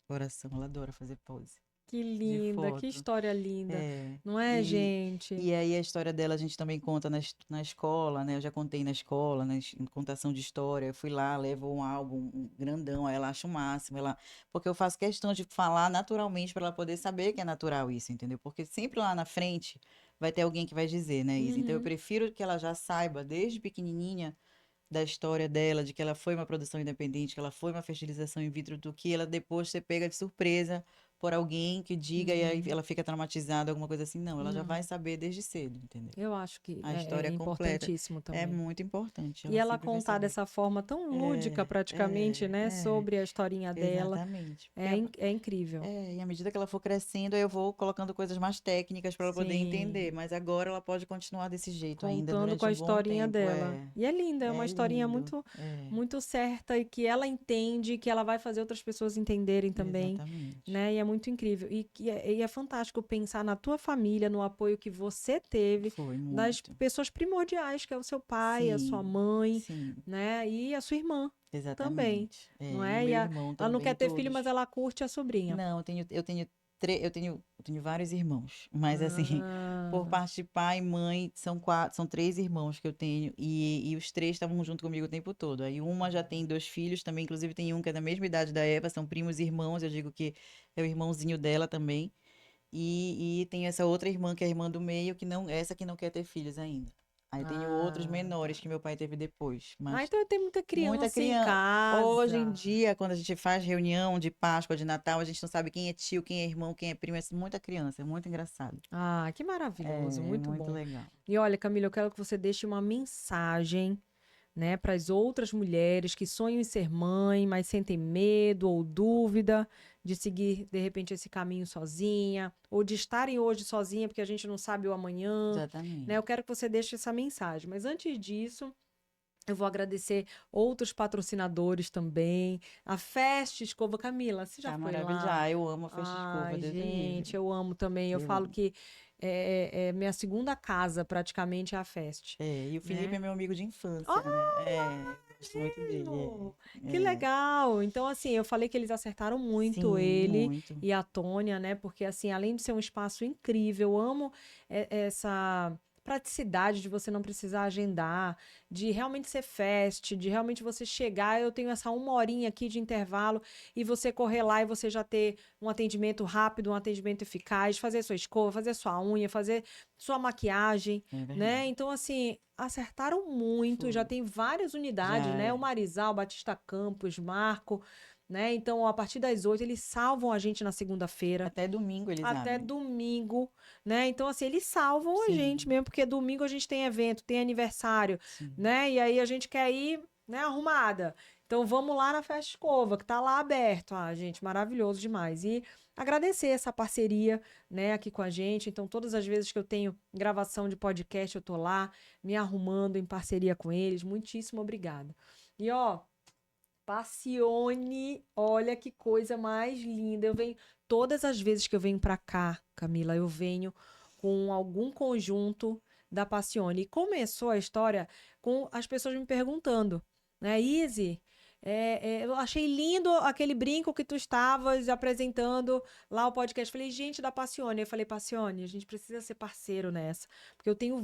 Speaker 2: coração, ela adora fazer pose
Speaker 1: Que
Speaker 2: de
Speaker 1: linda, que
Speaker 2: foto.
Speaker 1: história linda.
Speaker 2: É,
Speaker 1: Não é,
Speaker 2: e,
Speaker 1: gente?
Speaker 2: e aí a história dela a gente também conta na escola, né? Eu já contei na escola, em contação de história. Eu fui lá, levo um álbum um grandão, aí ela acha o máximo. Porque eu faço questão de falar naturalmente para ela poder saber que é natural isso, entendeu? Porque sempre lá na frente vai ter alguém que vai dizer, né, Isa? Então eu
Speaker 1: Uhum.
Speaker 2: prefiro que ela já saiba desde pequenininha da história dela, de que ela foi uma produção independente, que ela foi uma fertilização in vitro, do que ela depois ser pega de surpresa por alguém que diga e aí ela fica traumatizada, alguma coisa assim. Não, ela já
Speaker 1: Não,
Speaker 2: vai saber desde cedo, entendeu?
Speaker 1: eu acho que
Speaker 2: A
Speaker 1: é
Speaker 2: história completa
Speaker 1: importantíssimo
Speaker 2: é
Speaker 1: também.
Speaker 2: muito importante,
Speaker 1: E
Speaker 2: ela
Speaker 1: ela
Speaker 2: sempre vai
Speaker 1: contar
Speaker 2: saber.
Speaker 1: dessa forma tão lúdica, praticamente, né,
Speaker 2: É,
Speaker 1: sobre a historinha dela,
Speaker 2: exatamente.
Speaker 1: é incrível.
Speaker 2: E à medida que ela for crescendo, aí eu vou colocando coisas mais técnicas para ela poder
Speaker 1: Sim,
Speaker 2: entender. Mas agora ela pode continuar desse jeito ainda
Speaker 1: contando com
Speaker 2: durante
Speaker 1: a
Speaker 2: um bom
Speaker 1: historinha
Speaker 2: tempo.
Speaker 1: dela. E é linda, é uma
Speaker 2: É
Speaker 1: historinha
Speaker 2: lindo.
Speaker 1: muito,
Speaker 2: É,
Speaker 1: muito certa e que ela entende, que ela vai fazer outras pessoas entenderem também,
Speaker 2: exatamente.
Speaker 1: né? E é muito incrível. E é fantástico pensar na tua família, no apoio que você teve
Speaker 2: Foi
Speaker 1: das
Speaker 2: muito.
Speaker 1: pessoas primordiais, que é o seu pai, a sua
Speaker 2: Sim,
Speaker 1: mãe,
Speaker 2: sim,
Speaker 1: né? E a sua irmã também,
Speaker 2: exatamente.
Speaker 1: não
Speaker 2: E o
Speaker 1: é?
Speaker 2: meu irmão
Speaker 1: Ela não quer
Speaker 2: também,
Speaker 1: ter filho, mas
Speaker 2: todos.
Speaker 1: ela curte a sobrinha.
Speaker 2: Não, eu tenho vários irmãos, mas assim, por
Speaker 1: Ah,
Speaker 2: parte de pai e mãe, são quatro, são 3 irmãos que eu tenho, e os três estavam junto comigo o tempo todo. Aí uma já tem 2 filhos também, inclusive tem um que é da mesma idade da Eva, são primos irmãos, eu digo que é o irmãozinho dela também. E tem essa outra irmã, que é a irmã do meio, essa que não quer ter filhos ainda. Aí tenho outros
Speaker 1: tá.
Speaker 2: menores que meu pai teve depois,
Speaker 1: Ah,
Speaker 2: mas
Speaker 1: então tem muita
Speaker 2: muita
Speaker 1: criança em
Speaker 2: criança. Hoje em
Speaker 1: casa.
Speaker 2: dia, quando a gente faz reunião de Páscoa, de Natal, a gente não sabe quem é tio, quem é irmão, quem é primo. É muita criança, é muito engraçado.
Speaker 1: Ah, que maravilhoso,
Speaker 2: É
Speaker 1: muito
Speaker 2: muito
Speaker 1: bom.
Speaker 2: legal.
Speaker 1: E olha, Camila, eu quero que você deixe uma mensagem, né, para as outras mulheres que sonham em ser mãe, mas sentem medo ou dúvida de seguir, de repente, esse caminho sozinha, ou de estarem hoje sozinha, porque a gente não sabe o amanhã, né? Eu
Speaker 2: Exatamente.
Speaker 1: quero que você deixe essa mensagem. Mas antes disso, eu vou agradecer outros patrocinadores também. A Fest Escova. Camila, você já
Speaker 2: Tá
Speaker 1: foi
Speaker 2: maravilhoso.
Speaker 1: lá?
Speaker 2: Já, eu amo a festa de escova,
Speaker 1: Ai,
Speaker 2: Deus o livre.
Speaker 1: gente, eu amo também. Eu
Speaker 2: Eu
Speaker 1: falo
Speaker 2: amo.
Speaker 1: que é minha segunda casa, praticamente, é a Fest,
Speaker 2: E o Felipe
Speaker 1: né?
Speaker 2: é meu amigo de
Speaker 1: Oh,
Speaker 2: infância, né? Eu gosto muito dele.
Speaker 1: menino! Que legal! Então, assim, eu falei que eles acertaram muito
Speaker 2: Sim,
Speaker 1: ele
Speaker 2: muito.
Speaker 1: e a Tônia, né? Porque, assim, além de ser um espaço incrível, eu amo essa praticidade de você não precisar agendar, de realmente ser fast, de realmente você chegar, eu tenho essa 1 horinha aqui de intervalo e você correr lá e você já ter um atendimento rápido, um atendimento eficaz, fazer sua escova, fazer sua unha, fazer sua maquiagem,
Speaker 2: É verdade.
Speaker 1: né? Então, assim, acertaram muito, já
Speaker 2: Foi.
Speaker 1: tem várias unidades,
Speaker 2: Já
Speaker 1: né? O
Speaker 2: é.
Speaker 1: Marizal, Batista Campos, Marco, né? Então, a partir das 8, eles salvam a gente na segunda-feira.
Speaker 2: Até domingo eles
Speaker 1: Até
Speaker 2: abrem.
Speaker 1: domingo, né? Então, assim, eles salvam a gente
Speaker 2: Sim,
Speaker 1: mesmo, porque domingo a gente tem evento, tem aniversário,
Speaker 2: sim.
Speaker 1: né? E aí a gente quer ir, né, arrumada. Então, vamos lá na Festa Escova, que tá lá aberto. Ah, gente, maravilhoso demais. E agradecer essa parceria, né, aqui com a gente. Então, todas as vezes que eu tenho gravação de podcast, eu tô lá me arrumando em parceria com eles. Muitíssimo obrigada. E, ó, Passione, olha que coisa mais linda. Eu venho todas as vezes que eu venho pra cá, Camila, eu venho com algum conjunto da Passione. E começou a história com as pessoas me perguntando. né? Izzy, eu achei lindo aquele brinco que tu estavas apresentando lá o podcast. Falei, gente, da Passione. Eu falei, Passione, a gente precisa ser parceiro nessa. Porque eu tenho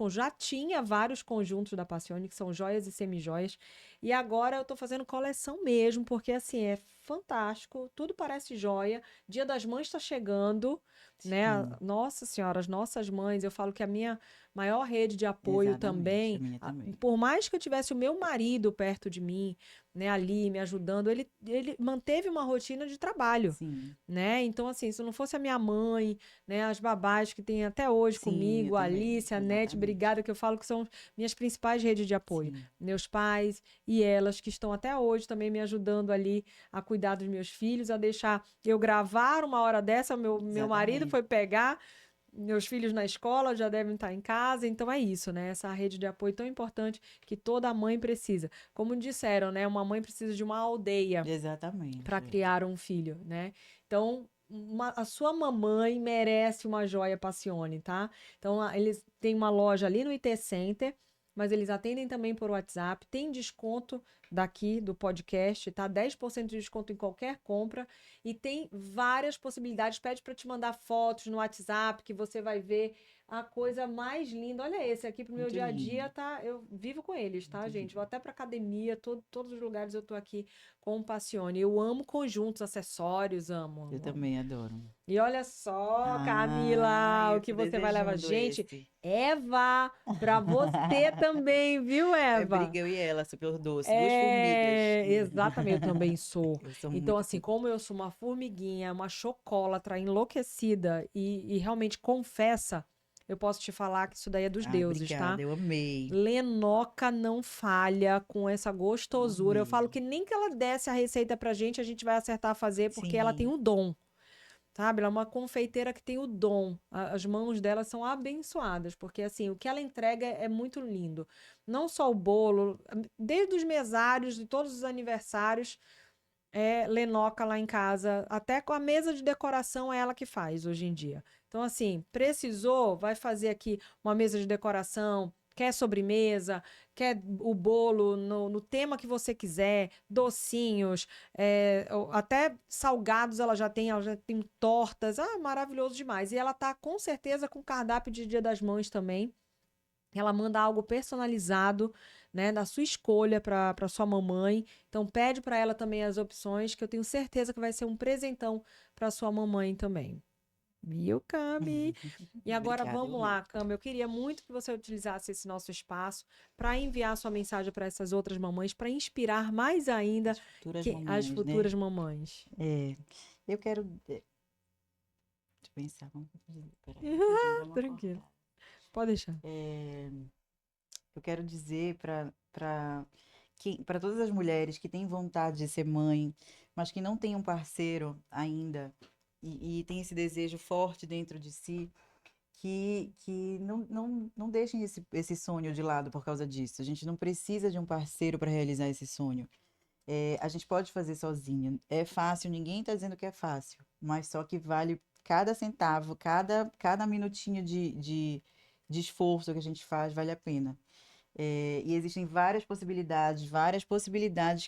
Speaker 1: já tinha vários conjuntos da Passione, que são joias e semijoias. E agora eu tô fazendo coleção mesmo, porque assim, é fantástico. Tudo parece joia. Dia das Mães tá chegando, né?
Speaker 2: Sim,
Speaker 1: Nossa Senhora, as nossas mães. Eu falo que a minha maior rede de apoio
Speaker 2: exatamente. A
Speaker 1: também,
Speaker 2: minha também.
Speaker 1: por mais que eu tivesse o meu marido perto de mim, né, ali me ajudando, ele manteve uma rotina de trabalho,
Speaker 2: Sim,
Speaker 1: né? Então, assim, se não fosse a minha mãe, né, as babás que tem até hoje
Speaker 2: sim, eu
Speaker 1: comigo, a
Speaker 2: também.
Speaker 1: Alice, a Nete,
Speaker 2: Exatamente.
Speaker 1: obrigada, que eu falo que são minhas principais redes de apoio.
Speaker 2: Sim,
Speaker 1: Meus pais e elas, que estão até hoje também me ajudando ali a cuidar dos meus filhos, a deixar eu gravar uma hora dessa, meu marido
Speaker 2: exatamente.
Speaker 1: foi pegar. Meus filhos na escola já devem estar em casa, então é isso, né? Essa rede de apoio tão importante que toda mãe precisa. Como disseram, né? Uma mãe precisa de uma aldeia para
Speaker 2: Exatamente. É.
Speaker 1: criar um filho, né? Então, a sua mamãe merece uma joia Passione, tá? Então, eles têm uma loja ali no IT Center, mas eles atendem também por WhatsApp. Tem desconto daqui do podcast, tá? 10% de desconto em qualquer compra. E tem várias possibilidades. Pede para te mandar fotos no WhatsApp, que você vai ver a coisa mais linda. Olha esse aqui pro meu
Speaker 2: Muito
Speaker 1: dia a dia,
Speaker 2: lindo.
Speaker 1: tá? Eu vivo com eles, tá,
Speaker 2: Muito
Speaker 1: gente? Vou
Speaker 2: lindo.
Speaker 1: até pra academia, todos os lugares eu tô aqui com Passione. Eu amo conjuntos, acessórios, amo,
Speaker 2: Eu
Speaker 1: amo, amo.
Speaker 2: também adoro.
Speaker 1: E olha só,
Speaker 2: Ai,
Speaker 1: Camila, o
Speaker 2: eu
Speaker 1: que
Speaker 2: tô
Speaker 1: você vai levar.
Speaker 2: desejando
Speaker 1: Gente,
Speaker 2: esse.
Speaker 1: Eva, pra você também, viu,
Speaker 2: É
Speaker 1: Eva?
Speaker 2: briga eu e ela, super doce, duas formigas.
Speaker 1: É, exatamente, eu também sou.
Speaker 2: Eu sou
Speaker 1: Então,
Speaker 2: muito
Speaker 1: assim,
Speaker 2: doce.
Speaker 1: como eu sou uma formiguinha, uma chocólatra enlouquecida e realmente confessa, eu posso te falar que isso daí é dos
Speaker 2: Ai,
Speaker 1: deuses, tá?
Speaker 2: obrigada, eu amei.
Speaker 1: Lenoca não falha com essa gostosura. Eu
Speaker 2: Amei.
Speaker 1: falo que nem que ela desse a receita pra gente, a gente vai acertar a fazer, porque ela tem
Speaker 2: Sim,
Speaker 1: o dom, sabe? Ela é uma confeiteira que tem o dom. As mãos dela são abençoadas, porque assim, o que ela entrega é muito lindo. Não só o bolo, desde os mesários, de todos os aniversários, Lenoca lá em casa, até com a mesa de decoração é ela que faz hoje em dia. Então, assim, precisou, vai fazer aqui uma mesa de decoração, quer sobremesa, quer o bolo no tema que você quiser, docinhos, até salgados ela já tem tortas, maravilhoso demais. E ela tá com certeza com cardápio de Dia das Mães também. Ela manda algo personalizado, né, da sua escolha para sua mamãe. Então pede para ela também as opções, que eu tenho certeza que vai ser um presentão para sua mamãe também. Viu, Cami? E agora
Speaker 2: obrigada, eu
Speaker 1: vamos
Speaker 2: amei.
Speaker 1: lá, Cami. Eu queria muito que você utilizasse esse nosso espaço para enviar sua mensagem para essas outras mamães, para inspirar mais ainda
Speaker 2: As futuras
Speaker 1: as
Speaker 2: mamães, né?
Speaker 1: futuras mamães.
Speaker 2: É, eu quero. Deixa eu pensar, vamos dizer, peraí, rapidinho, dá uma
Speaker 1: Tranquilo.
Speaker 2: cortada.
Speaker 1: Pode deixar.
Speaker 2: É, eu quero dizer para todas as mulheres que têm vontade de ser mãe, mas que não têm um parceiro ainda e têm esse desejo forte dentro de si, que não deixem esse sonho de lado por causa disso. A gente não precisa de um parceiro para realizar esse sonho. A gente pode fazer sozinha. É fácil, ninguém está dizendo que é fácil, mas só que vale cada centavo, cada minutinho de esforço que a gente faz, vale a pena. E existem várias possibilidades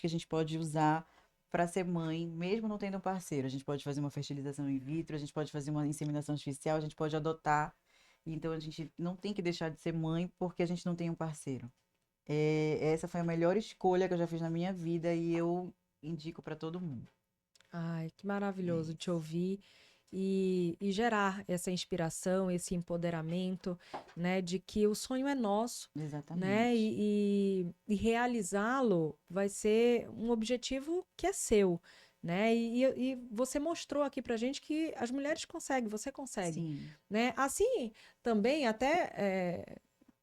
Speaker 2: que a gente pode usar para ser mãe, mesmo não tendo um parceiro. A gente pode fazer uma fertilização in vitro, a gente pode fazer uma inseminação artificial, a gente pode adotar. Então a gente não tem que deixar de ser mãe porque a gente não tem um parceiro. Essa foi a melhor escolha que eu já fiz na minha vida e eu indico para todo mundo.
Speaker 1: Ai, que
Speaker 2: É
Speaker 1: maravilhoso te
Speaker 2: isso.
Speaker 1: ouvir e gerar essa inspiração, esse empoderamento, né, de que o sonho é nosso, né,
Speaker 2: Exatamente.
Speaker 1: e realizá-lo vai ser um objetivo que é seu, né, e você mostrou aqui pra gente que as mulheres conseguem, você consegue,
Speaker 2: Sim,
Speaker 1: né, assim também até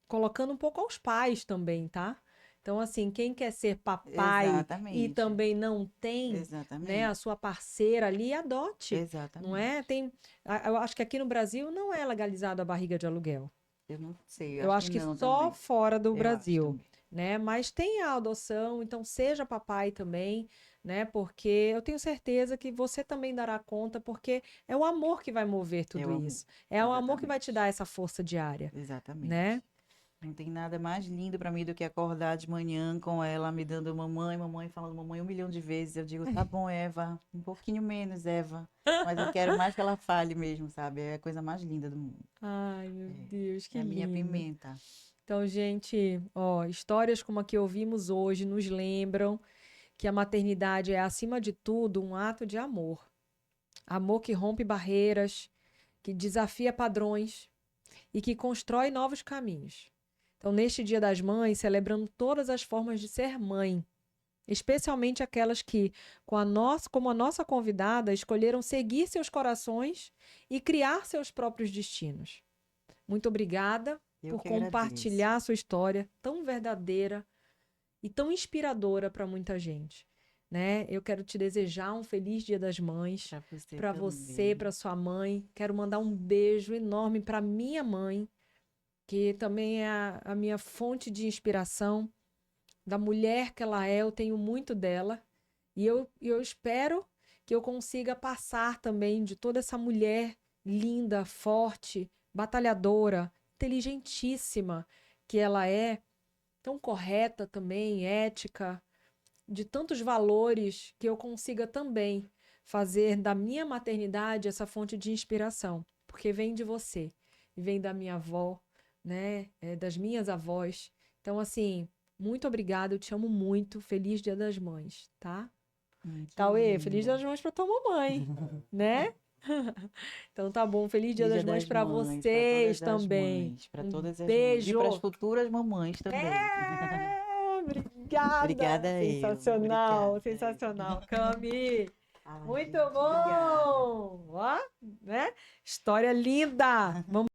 Speaker 1: colocando um pouco aos pais também, tá? Então, assim, quem quer ser papai e
Speaker 2: exatamente.
Speaker 1: também não tem, né, a
Speaker 2: Exatamente.
Speaker 1: sua parceira ali, adote, não é?
Speaker 2: Exatamente.
Speaker 1: Eu acho que aqui no Brasil não é legalizado a barriga de aluguel.
Speaker 2: Eu não sei, eu
Speaker 1: Eu
Speaker 2: acho que
Speaker 1: acho que
Speaker 2: não
Speaker 1: só
Speaker 2: também.
Speaker 1: fora do
Speaker 2: Eu acho
Speaker 1: Brasil,
Speaker 2: também.
Speaker 1: né? Mas tem a adoção, então seja papai também, né? Porque eu tenho certeza que você também dará conta, porque é o amor que vai mover
Speaker 2: É
Speaker 1: tudo
Speaker 2: o amor.
Speaker 1: isso. É o amor que vai te
Speaker 2: Exatamente.
Speaker 1: dar essa força diária, né?
Speaker 2: Exatamente. Não tem nada mais lindo pra mim do que acordar de manhã com ela me dando mamãe, falando mamãe 1 milhão de vezes. Eu digo, tá bom, Eva, um pouquinho menos, Eva. Mas eu quero mais que ela fale mesmo, sabe? É a coisa mais linda do mundo.
Speaker 1: Ai, meu Deus, que
Speaker 2: É a minha
Speaker 1: lindo.
Speaker 2: pimenta.
Speaker 1: Então, gente, ó, histórias como a que ouvimos hoje nos lembram que a maternidade é, acima de tudo, um ato de amor. Amor que rompe barreiras, que desafia padrões e que constrói novos caminhos. Então, neste Dia das Mães, celebrando todas as formas de ser mãe, especialmente aquelas que, como a nossa convidada, escolheram seguir seus corações e criar seus próprios destinos. Muito obrigada
Speaker 2: Eu
Speaker 1: por
Speaker 2: que agradeço.
Speaker 1: compartilhar a sua história tão verdadeira e tão inspiradora para muita gente, né? Eu quero te desejar um feliz Dia das Mães para você,
Speaker 2: também.
Speaker 1: para sua mãe. Quero mandar um beijo enorme para minha mãe, que também é a minha fonte de inspiração. Da mulher que ela é, eu tenho muito dela. E eu espero que eu consiga passar também de toda essa mulher linda, forte, batalhadora, inteligentíssima que ela é, tão correta também, ética, de tantos valores, que eu consiga também fazer da minha maternidade essa fonte de inspiração, porque vem de você, e vem da minha avó, né, das minhas avós. Então, assim, muito obrigada, eu te amo muito. Feliz Dia das Mães, tá?
Speaker 2: Que
Speaker 1: Cauê, feliz Dia
Speaker 2: lindo.
Speaker 1: das Mães pra tua mamãe, né? Então tá bom, feliz Dia
Speaker 2: Dia
Speaker 1: das Mães
Speaker 2: das
Speaker 1: pra
Speaker 2: Mães, para
Speaker 1: vocês
Speaker 2: todas as
Speaker 1: também.
Speaker 2: mães, para
Speaker 1: Um
Speaker 2: todas as mães. E
Speaker 1: beijo.
Speaker 2: para as futuras mamães também.
Speaker 1: Obrigada.
Speaker 2: Obrigada eu.
Speaker 1: Sensacional,
Speaker 2: Obrigada.
Speaker 1: sensacional. Cami,
Speaker 2: Ai,
Speaker 1: muito
Speaker 2: gente, obrigada.
Speaker 1: bom. Ó, né? História linda. Vamos